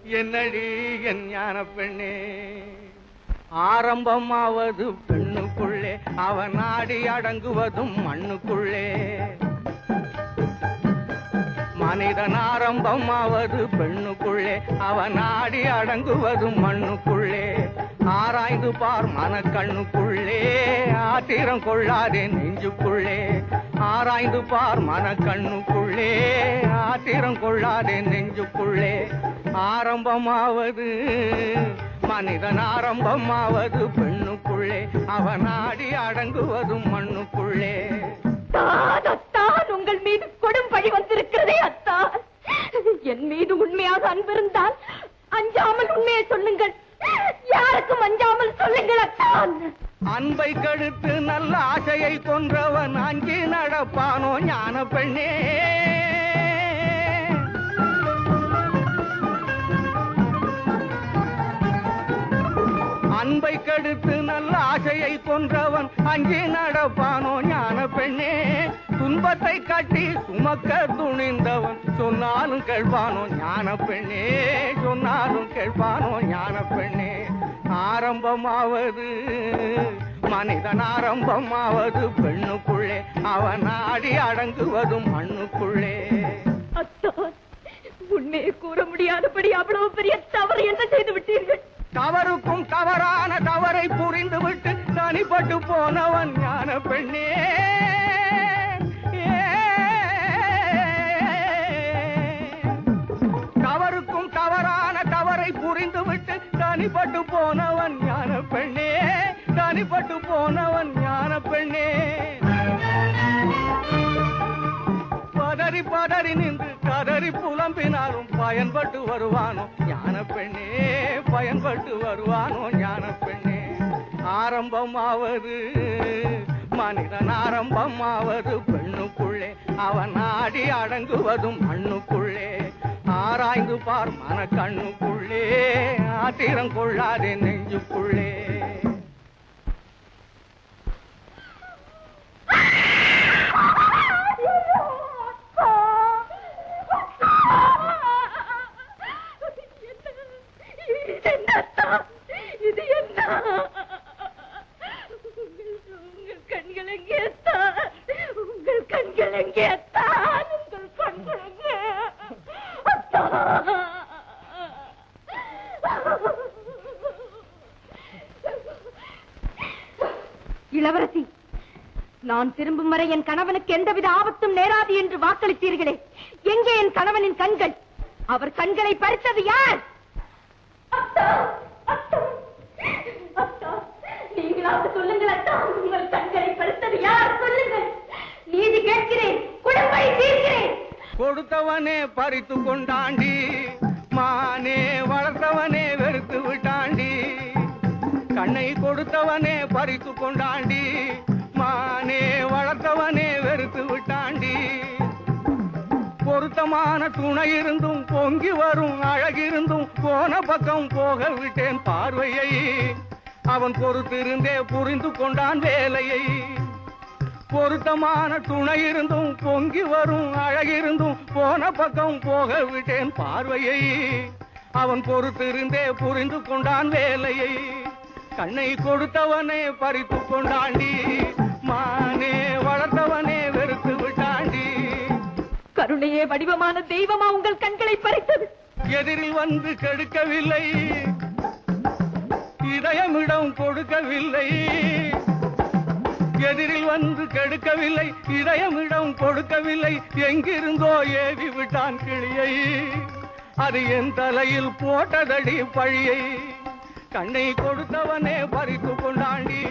என்னடி என் ஞான பெண்ணே ஆரம்பமாவது பெண்ணுக்குள்ளே அவன் நாடி அடங்குவதும் மண்ணுக்குள்ளே மனிதன் ஆரம்பமாவது பெண்ணுக்குள்ளே அவன் நாடி அடங்குவதும் மண்ணுக்குள்ளே ஆராய்ந்து பார் மனக்கண்ணுக்குள்ளே ஆத்திரம் கொள்ளாதே நெஞ்சுக்குள்ளே ஆராய்ந்து பார் மனக்கண்ணுக்குள்ளே ஆத்திரம் கொள்ளாதே நெஞ்சுக்குள்ளே ஆரம்பமாவது மனிதன் ஆரம்பமாவது பெண்ணுக்குள்ளே அவன் நாடி அடங்குவதும் மண்ணுக்குள்ளே உங்கள் மீது கொடும் பழி வந்திருக்கிறதே அத்தா என் மீது உண்மையாக அன்பிருந்தால் அஞ்சாமல் உண்மையை சொல்லுங்கள் யாருக்கும் அஞ்சாமல் சொல்லுங்கள் அத்தான் அன்பை கெடுத்து நல்ல ஆசையை கொன்றவன் அஞ்சி நடப்பானோ ஞான பெண்ணே அன்பை கெடுத்து நல்ல ஆசையை கொன்றவன் அஞ்சி நடப்பானோ ஞான பெண்ணே துன்பத்தை காட்டி சுமக்க துணிந்தவன் சொன்னாலும் கேட்பானோ ஞான பெண்ணே சொன்னாலும் கேட்பானோ ஞான பெண்ணே ஆரம்பமாவது மனிதன் ஆரம்பமாவது பெண்ணுக்குள்ளே அவன் நாடி அடங்குவதும் மண்ணுக்குள்ளே உண்மையை கூற முடியாதபடி அவ்வளவு பெரிய தவறு என்ன செய்து விட்டீர்கள் தவறுக்கும் தவறான தவறை புரிந்துவிட்டு தனிப்பட்டு போனவன் ஞான பெண்ணே தவறுக்கும் தவறான தவறை புரிந்துவிட்டு தனிப்பட்டு போனவன் ஞான பெண்ணே தனிப்பட்டு போனவன் ஞான பெண்ணே பதறி பதறி நின்று கதறி புலம்பினாலும் பயன்பட்டு வருவானோ ஞான பெண்ணே பயன்பட்டு வருவானோ ஞான பெண்ணே ஆரம்பமாவது மனிதன் ஆரம்பமாவது பெண்ணுக்குள்ளே அவன் நாடி அடங்குவதும் மண்ணுக்குள்ளே ஆராய்ந்து பார் மனக்கண்ணுக்குள்ளே ஆத்திரம் கொள்ளாதே நெஞ்சுக்குள்ளே இது என்ன உங்கள் கண்கள் எங்கே உங்கள் கண்கள் எங்கே உங்கள் கண்கள் எங்கே இளவரசி நான் திரும்பும் வரை என் கணவனுக்கு எந்தவித ஆபத்தும் நேராது என்று வாக்களித்தீர்களே எங்கே என் கணவனின் கண்கள் அவர் கண்களை பறித்தது யார் நீங்களாவது சொல்லுங்கள் அத்தா உங்கள் கண்களை பறித்தது யார் சொல்லுங்கள் நீதி கேட்கிறேன் குடும்பை தீர்க்கிறேன் கொடுத்தவனே பறித்து கொண்டாண்டி மானே வளர்த்தவனே வெறுத்து விட்டாண்டி கண்ணை கொடுத்தவனே பறித்து கொண்டாண்டி மானே வளர்த்தவனே வெறுத்து விட்டாண்டி பொருத்தமான துணை இருந்தும் பொங்கி வரும் அழகிருந்தும் போன பக்கம் போக விட்டேன் பார்வையை அவன் பொறுத்திருந்தே புரிந்து கொண்டான் வேலையை பொருத்தமான துணை இருந்தும் பொங்கி வரும் அழகிருந்தும் போன பக்கம் போக விட்டேன் பார்வையை அவன் பொறுத்திருந்தே புரிந்து கொண்டான் வேலையை கண்ணை கொடுத்தவனே பறித்து கொண்டாண்டி மானே வளர்த்தவனே வெறுத்து விட்டாண்டி கருணையே வடிவமான தெய்வமா உங்கள் கண்களை பறித்தது எதிரில் வந்து கெடுக்கவில்லை இதயமிடம் கொடுக்கவில்லை எதிரில் வந்து கெடுக்கவில்லை இதயமிடம் கொடுக்கவில்லை எங்கிருந்தோ ஏவி விட்டான் கிளியை அது என் தலையில் போட்டதடி பழியை கண்ணை கொடுத்தவனே பறித்து கொண்டாண்டி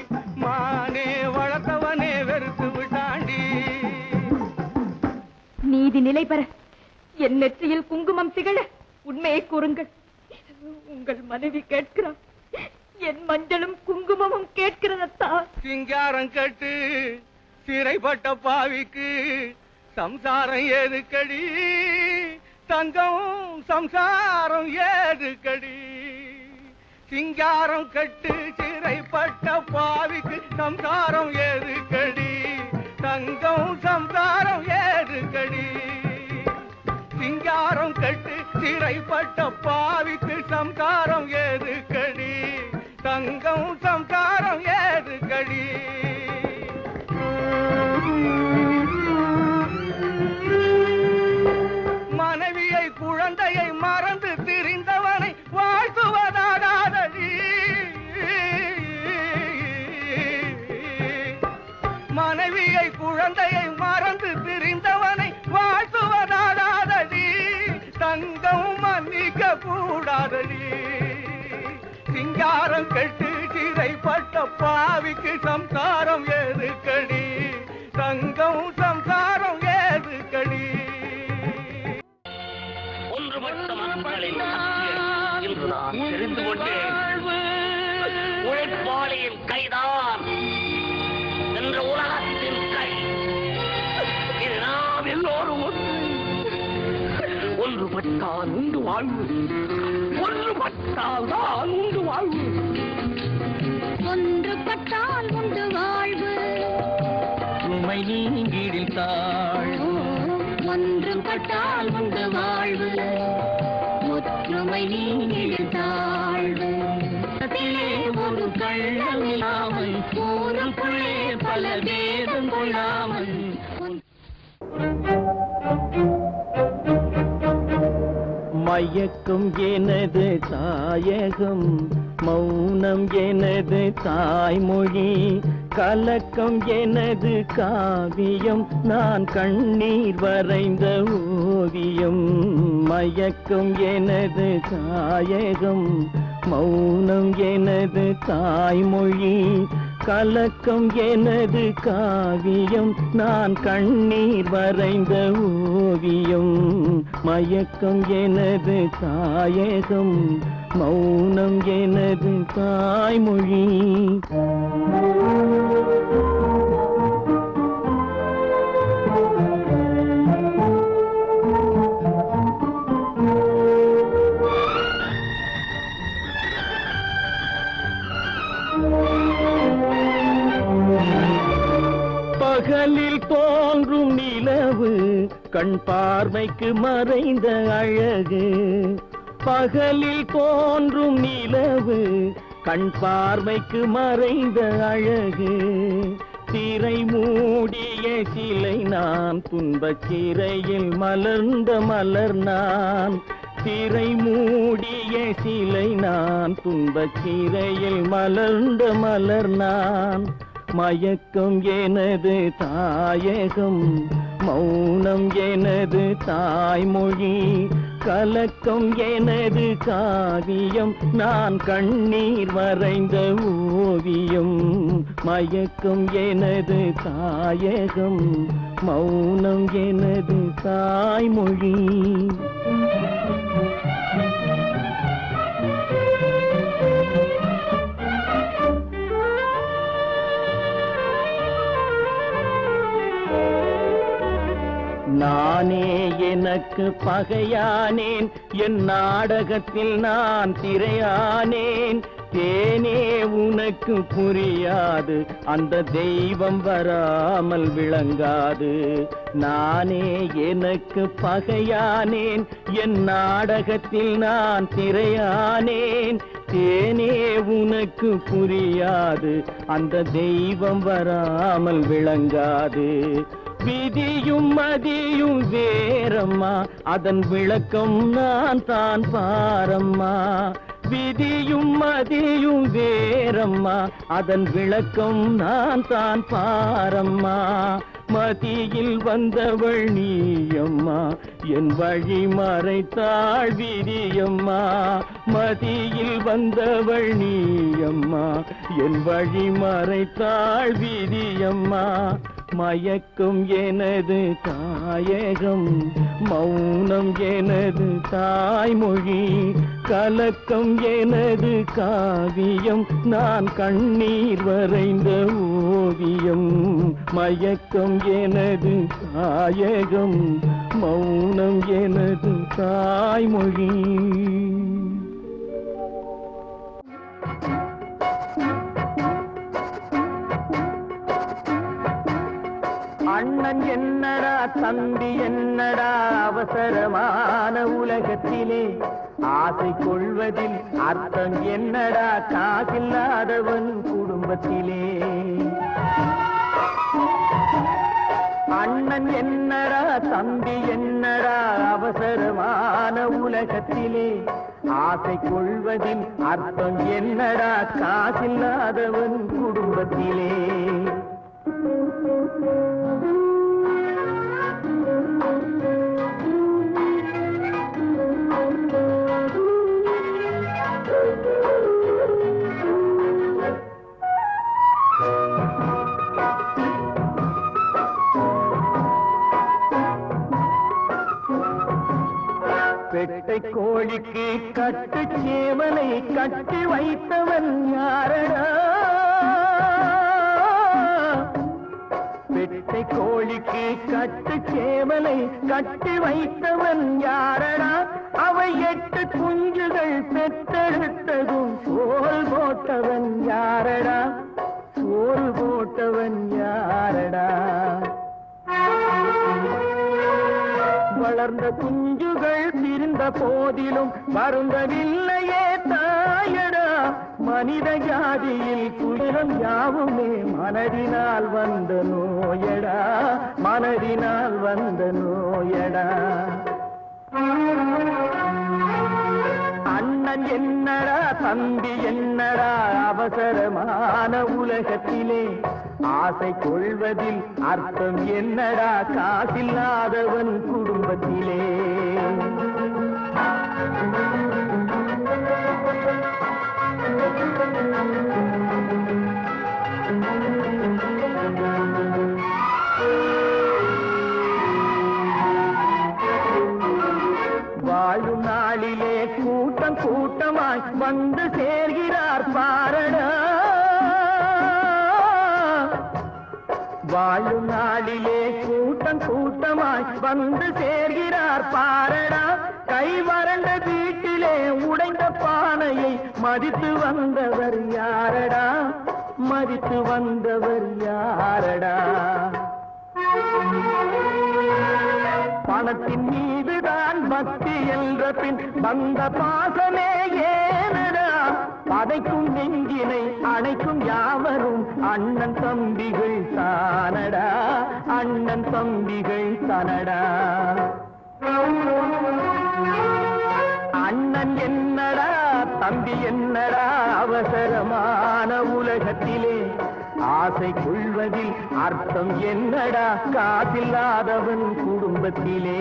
மானே வளர்த்தவனே வெறுத்து விட்டாண்டி நீதி நிலை பெற என் நெற்றியில் குங்குமம் திகழ உண்மையை கூறுங்கள் உங்கள் மனைவி கேட்கிறார் என் மஞ்சளும் குங்குமமும் கேட்கிறதா சிங்காரம் கட்டு சிறைப்பட்ட பாவிக்கு சம்சாரம் ஏதுக்கடி தங்கம் சம்சாரம் ஏதுக்கடி சிங்காரம் கட்டு சிறைப்பட்ட பாவிக்கு சம்சாரம் ஏதுக்கடி தங்கம் சம்சாரம் ஏதுக்கடி சிங்காரம் கட்டு சிறைப்பட்ட பாவிக்கு தங்கம் மன்னிக்க கூடாதடி. சிங்காரம் கெட்டு சிறைப்பட்ட பாவிக்கு சம்சாரம் ஏதுக்கடி, தங்கம் சம்சாரம் ஏதுக்கடி. ஒன்றுபட்ட மக்களின் இன்று நான் தெரிந்து கொண்டேன். உழைப்பாளியின் கைதான் என்ற உலகத்தின் கை. இது நாம் எல்லோரும் ஒன்றுபட்டால் உண்டு வாழ்வு, ஒன்றுபட்டால் தான் உண்டு வாழ்வு. ஒன்றுபட்டால் உண்டு வாழ்வு, சுமை நீங்கிடில் தாழ்வு. ஒன்றுபட்டால் உண்டு வாழ்வு, ஒற்றுமை நீங்கிடில் தாழ்வு. ஒரு கள்ளம் இல்லாமல் ஊருக்குள்ளே பல வேதம் கொள்ளாமல். மயக்கம் எனது தாயகம், மௌனம் எனது தாய்மொழி, கலக்கம் எனது காவியம், நான் கண்ணீர் வரைந்த ஓவியம். மயக்கம் எனது தாயகம், மௌனம் எனது தாய்மொழி, கலக்கம் எனது காவியம், நான் கண்ணீர் வரைந்த ஓவியம். மயக்கம் எனது தாயகம், மௌனம் எனது தாய்மொழி. பகலில் தோன்றும் நிலவு கண் பார்வைக்கு மறைந்த அழகு. பகலில் தோன்றும் நிலவு கண் பார்வைக்கு மறைந்த அழகு. திரை மூடிய சிலை நான், துன்பச் சிறையில் மலர்ந்த மலர் நான். திரை மூடிய சிலை நான், துன்பச் சிறையில் மலர்ந்த மலர் நான். மயக்கம் எனது தாயகம், மௌனம் எனது தாய்மொழி, கலக்கம் எனது காவியம், நான் கண்ணீர் வரைந்த ஓவியம். மயக்கம் எனது தாயகம், மௌனம் எனது தாய்மொழி. நானே எனக்கு பகையானேன், என் நாடகத்தில் நான் திரையானேன். தேனே உனக்கு புரியாது, அந்த தெய்வம் வராமல் விளங்காது. நானே எனக்கு பகையானேன், என் நாடகத்தில் நான் திரையானேன். தேனே உனக்கு புரியாது, அந்த தெய்வம் வராமல் விளங்காது. விதியும் மதியும் வேறம்மா, அதன் விளக்கம் நான் தான் பாரம்மா. விதியும் மதியும் வேறம்மா, அதன் விளக்கம் நான் தான் பாரம்மா. மதியில் வந்தவள் நீயம்மா, என் வழி மறைத்தாள் விதியம்மா. மதியில் வந்தவள் நீயம்மா, என் வழி மறைத்தாள் விதியம்மா. மயக்கம் எனது தாயகம், மௌனம் எனது தாய்மொழி, கலக்கம் எனது காவியம், நான் கண்ணீர் வரைந்த ஓவியம். மயக்கம் எனது தாயகம், மௌனம் எனது தாய்மொழி. அண்ணன் என்னடா தம்பி என்னடா அவசரமான உலகத்திலே, ஆசை கொள்வதில் அர்த்தம் என்னடா காசில்லாதவன் குடும்பத்திலே. அண்ணன் என்னடா தம்பி என்னடா அவசரமான உலகத்திலே, ஆசை கொள்வதில் அர்த்தம் என்னடா காசில்லாதவன் குடும்பத்திலே. கோழிக்கு கட்டு சேவலை கட்டி வைத்தவன் யாரடா? பெட்டை கோழிக்கு கட்டு சேவலை கட்டி வைத்தவன் யாரடா? அவை 8 குஞ்சுகள் பெற்றெடுத்ததும் சோல் போட்டவன் யாரடா? சோல் போட்டவன் யாரடா? வளர்ந்த குஞ்சுகள் பிரிந்த போதிலும் வருந்தவில்லையே தாயடா. மனித ஜாதியில் துயரம் யாவுமே மனதினால் வந்த நோயடா, மனதினால் வந்த நோயடா. அண்ணன் என்னடா தம்பி என்னடா அவசரமான உலகத்திலே ஆசை கொள்வதில் அர்த்தம் என்னடா காசில்லாதவன் குடும்பத்திலே. வாழும் நாளிலே கூட்டம் கூட்டமாய் வந்து சேர்கிறார் பாரடா. வாழும் நாளிலே கூட்டம் கூட்டமாய் வந்து சேர்கிறார் பாரடா. கை வறண்ட வீட்டிலே உடைந்த பானையை மதித்து வந்தவர் யாரடா? மதித்து வந்தவர் யாரடா? பணத்தின் மீதுதான் பக்தி என்ற பின் வந்த பாசமே ஏனடா? பதைக்கும் நெஞ்சினை அணைக்கும் யாவரும் அண்ணன் தம்பிகள் தானடா, அண்ணன் தம்பிகள் தானடா. அண்ணன் என்னடா தம்பி என்னடா அவசரமான உலகத்திலே ஆசை கொள்வதில் அர்த்தம் என்னடா காசில்லாதவன் குடும்பத்திலே.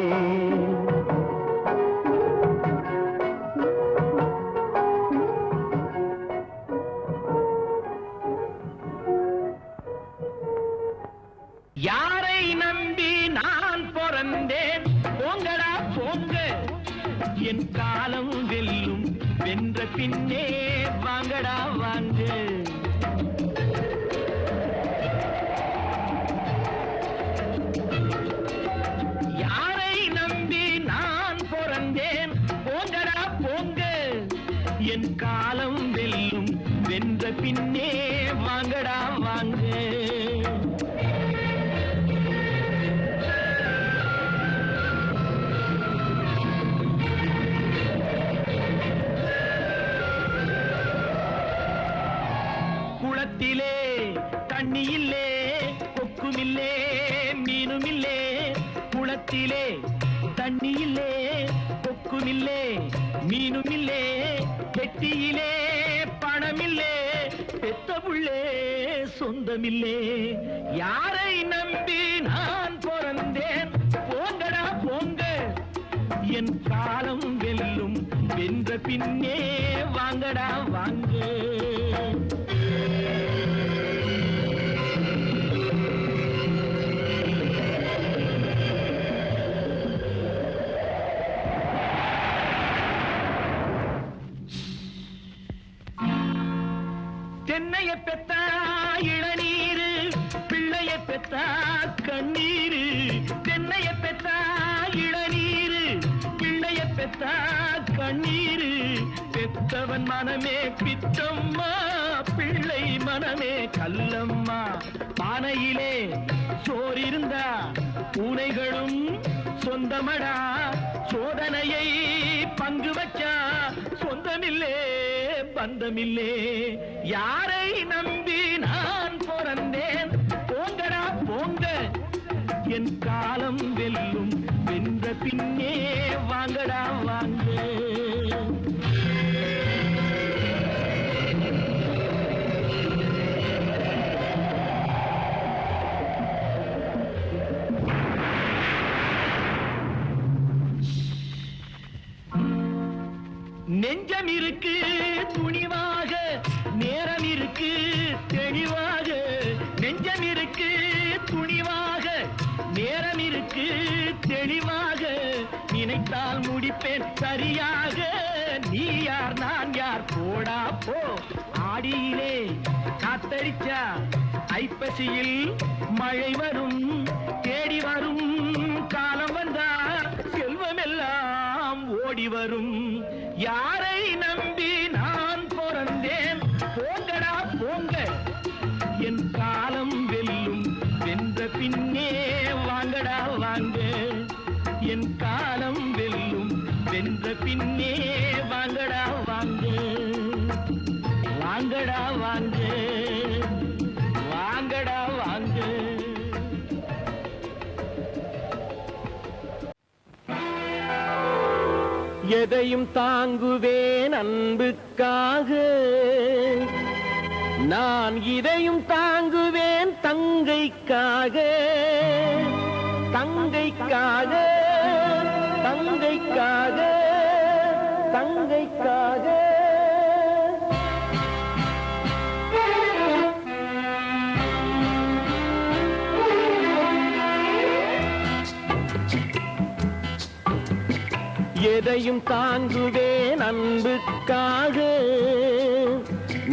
யாரை நம்பி நான் பிறந்தேன்? போங்கடா போங்க, என் காலம் வெல்லும், வென்ற பின்னே வாங்கடா வாங்க. யாரை நம்பி நான் பிறந்தேன்? போங்கடா போங்க, என் காலம் வெல்லும், வென்ற பின்னே வாங்கடா வாங்க. குளத்திலே தண்ணி இல்லே, கொக்குமில்லே, மீனுமில்லே. குளத்திலே தண்ணி இல்லே, கொக்குமில்லே, மீனுமில்லே. பெட்டியிலே பணமில்லே, பெத்த புள்ளே சொந்தமில்லே. யாரை நம்பி நான் பிறந்தேன்? போங்கடா போங்க, என் காலம் வெல்லும், வென்ற பின்னே வாங்கடா வாங்க. தென்னைய பெத்தா இளநீரு, பிள்ளைய பெத்தா கண்ணீரு. தென்னைய பெத்தா இளநீரு, பிள்ளைய பெத்தா கண்ணீரு. பெத்தவன் மனமே பித்தம்மா, பிள்ளை மனமே கல்லம்மா. பானையிலே சோறிருந்தா பூனைகளும் சொந்தமடா. சோதனையை பங்கு வச்சா சொந்தமில்லே பந்தமில்லே. யாரை நம்பி நான் பிறந்தேன்? போங்கடா போங்க, என் காலம் வெல்லும், வென்ற பின்னே வாங்கடா வாங்க. நெஞ்சம் இருக்கு துணிவாக, நேரம் இருக்கு தெளிவாக. நெஞ்சம் இருக்கு துணிவாக, நேரம் நேரம் இருக்கு தெளிவாக நினைத்தால் முடிப்பேன் சரியாக நீ யார் நான் யார் போடா போ ஆடியிலே காத்தடிச்சா ஐப்பசியில் மழை வரும் தேடி வரும் காலம் வந்தா செல்வமெல்லாம் ஓடி வரும் யாரை நம்பி நான் பிறந்தேன் போங்கடா போங்க என் காலம் வெல்லும் வென்ற பின்னே வாங்கடா வாங்க என் காலம் வெல்லும் வென்ற பின்னே வாங்கடா வாங்க வாங்கடா வாங்க வாங்கடா வாங்க எதையும் தாங்குவேன் அன்புக்காக நான் இதையும் தாங்குவேன் தங்கைக்காக தங்கைக்காக தங்கைக்காக தங்கைக்காக எதையும் தாங்குவேன் அன்புக்காக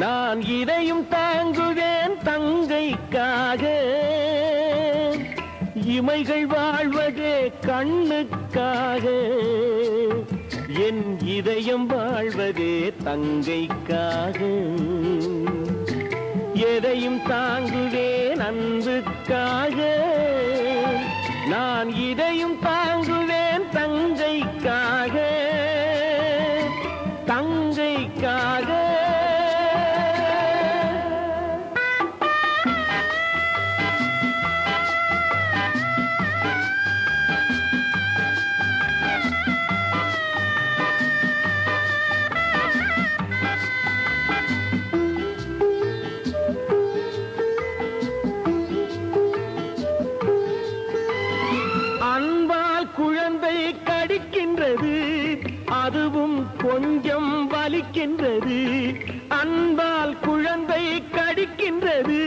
நான் இதையும் தாங்குவேன் தங்கைக்காக இமைகள் வாழ்வதே கண்ணுக்காக என் இதயம் வாழ்வதே தங்கைக்காக எதையும் தாங்குவேன் அன்புக்காக நான் இதையும் தாங்குவேன் தங்கைக்காக தங்கைக்காக கடிக்கின்றது அதுவும் கொஞ்சம் வலிக்கின்றது அன்பால் குழந்தை கடிக்கின்றது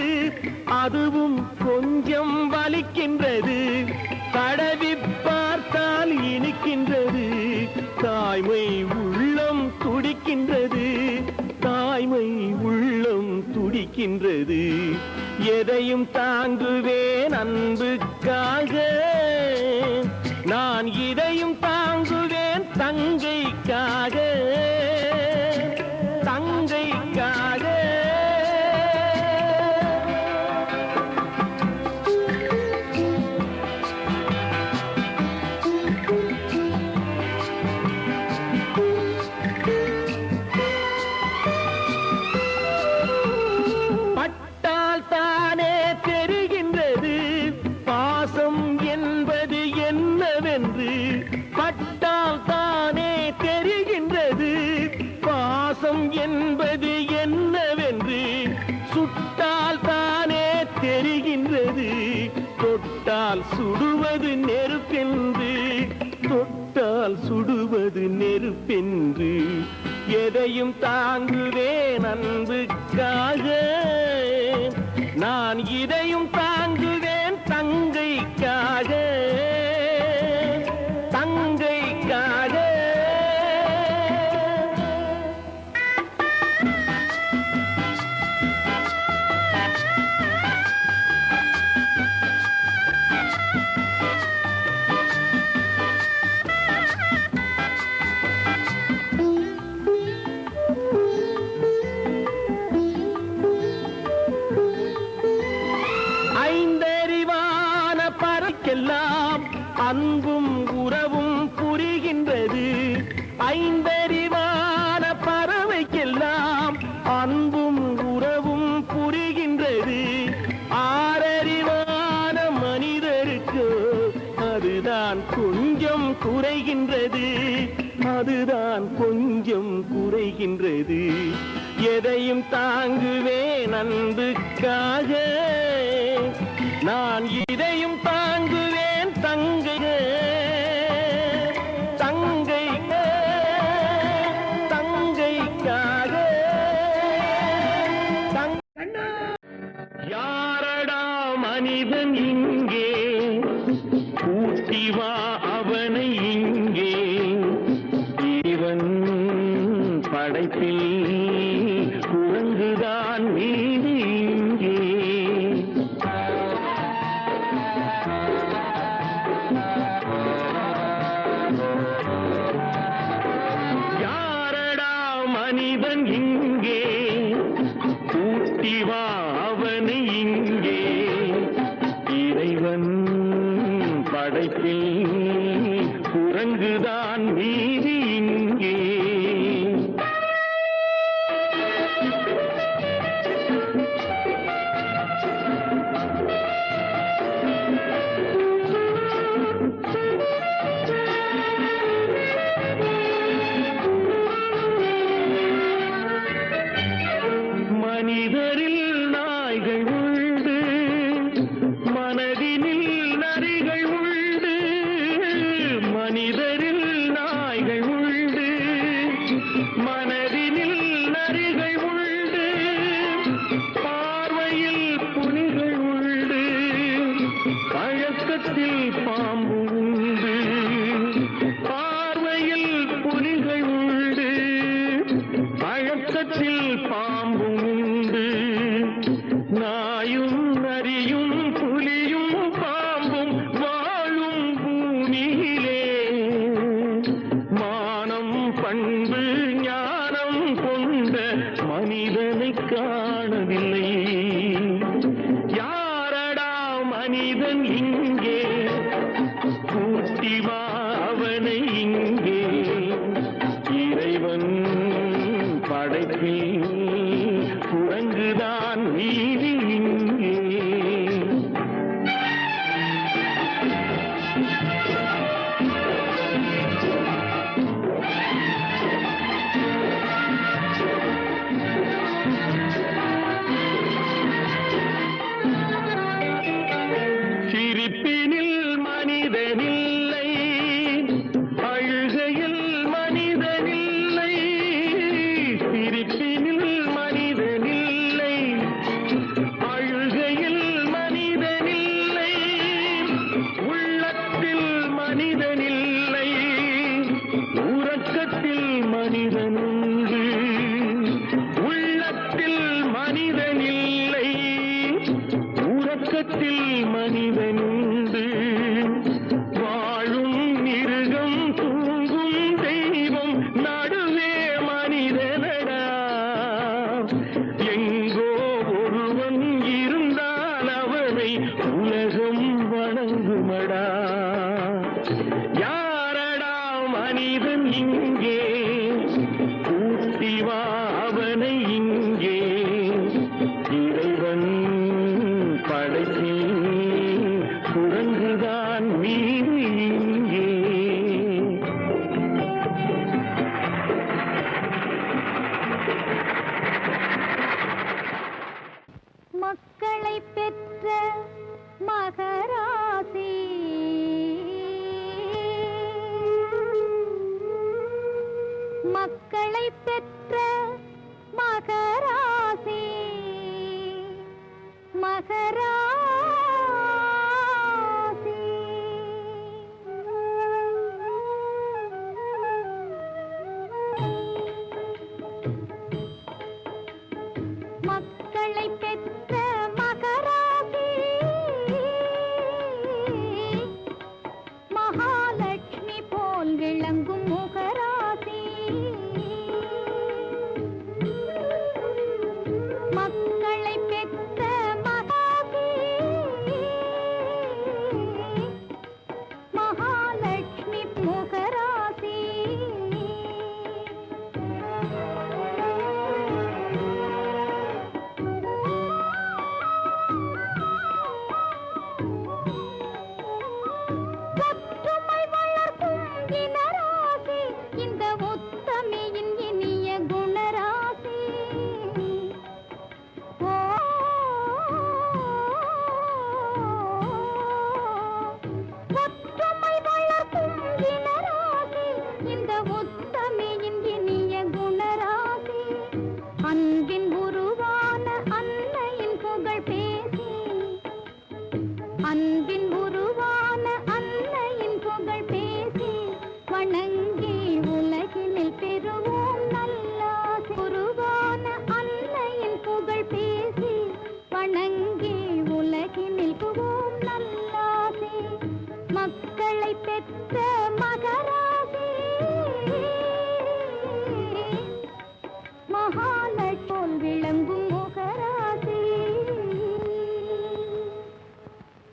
அதுவும் கொஞ்சம் வலிக்கின்றது தடவி பார்த்தால் இனிக்கின்றது தாய்மை உள்ளம் துடிக்கின்றது தாய்மை உள்ளம் துடிக்கின்றது எதையும் தாங்குவேன் அன்புக்காக நான் இதையும் தாங்குவேன் தங்கைக்காக தங்கைக்காக பட்டால் தானே தெரிகின்றது பாசம் என்பது என்னவென்று பட்டால் தானே தெரிகின்றது பாசம் என்பது என்னவென்று சுட்டால் தானே தெரிகின்றது தொட்டால் சுடுவது நெருப்பென்று தொட்டால் சுடுவது நெருப்பென்று எதையும் தாங்குவேன் அன்புக்காக நான் இதையும் தாங்குவேன் தங்கைக்காக தங்கைக்காக எல்லாம் அன்பும் உறவும் புரிகின்றது ஐந்தறிவான பறவைக்கெல்லாம் அன்பும் உறவும் புரிகின்றது ஆறறிவான மனிதருக்கு அதுதான் கொஞ்சம் குறைகின்றது அதுதான் கொஞ்சம் குறைகின்றது எதையும் தாங்குவேன் அன்புக்காக நான் இதையும் தாங்குவேன் தங்கைக்காக தங்கைக்காக யாரடா மனிதன் இங்கே படைப்பில் குரங்குதான் மீதி இங்கே. யாரடா மனிதன் இங்கே, கூட்டி வா அவனை இங்கே. இறைவன் படைப்பில் குரங்குதான் மீதி இங்கே. மனிதரில் நாய்கள் உண்டு, மனதினில் நரிகள் உண்டு. மனிதரில் நாய்கள் உண்டு, மனதினில் நரிகள் உண்டு. பார்வையில் புலிகள் உண்டு, பழக்கத்தில் பாம்பு உண்டு. பார்வையில் புலிகள் உண்டு, பழக்கத்தில் பாம்பு உண்டு. நாயும் நரியும் புலியும் பாம்பும் வாழும் பூமியிலே மானம் பண்பு ஞானம் கொண்ட மனிதனை காணவில்லை. யாரடா மனிதன் இங்கே, கூட்டி வா அவனை இங்கே. இறைவன் படைப்பில் குரங்குதான் மீதி இங்கே. சிரிப்பினில் மனிதனில்லை, அழுகையில் மனிதனில்லை. சிரிப்பினில் மனிதனில்லை, அழுகையில் மனிதனில்லை. உள்ளத்தில் மனிதனில்லை, உறக்கத்தில் மனிதனுண்டு. உள்ளத்தில் மனிதனில்லை, உறக்கத்தில் மனிதனுண்டு. வாழும் மிருகம் தூங்கும் தெய்வம் நடுவே மனிதனடா. எங்கோ ஒருவன் இருந்தால் அவனை உலகம் வணங்குமடா. யாரடா மனிதன் இங்கே, கூட்டி வா அவனை இங்கே. இறைவன் படைப்பில் குரங்குதான் மீதி இங்கே. மக்களை பெற்ற மகராசி, மக்களை பெற்ற மகராசி, மகராசி. மக்களை பெற்ற மகராசி, மகாலட்சுமி போல் விளங்கும் முகராசி. மக்களை பெற்ற மகாசி, மகாலட்சுமி முகராசி. ஒற்றுமை வளர்க்கும் இனராசி, இந்த உத்தமியின் இனிய குணராசி. ஓ, ஒற்றுமை வளர்க்கும் இனராசி, இந்த உத்தமியின் இனிய குணராசி. அன்பின் உருவான அன்னையின் புகழ் பேசி, அன்பின் உருவான அன்னையின் புகழ் பேசி, வணங்கி உலகினில் பெறுவோம் நல்லாசி. மகளை பெற்ற மகரா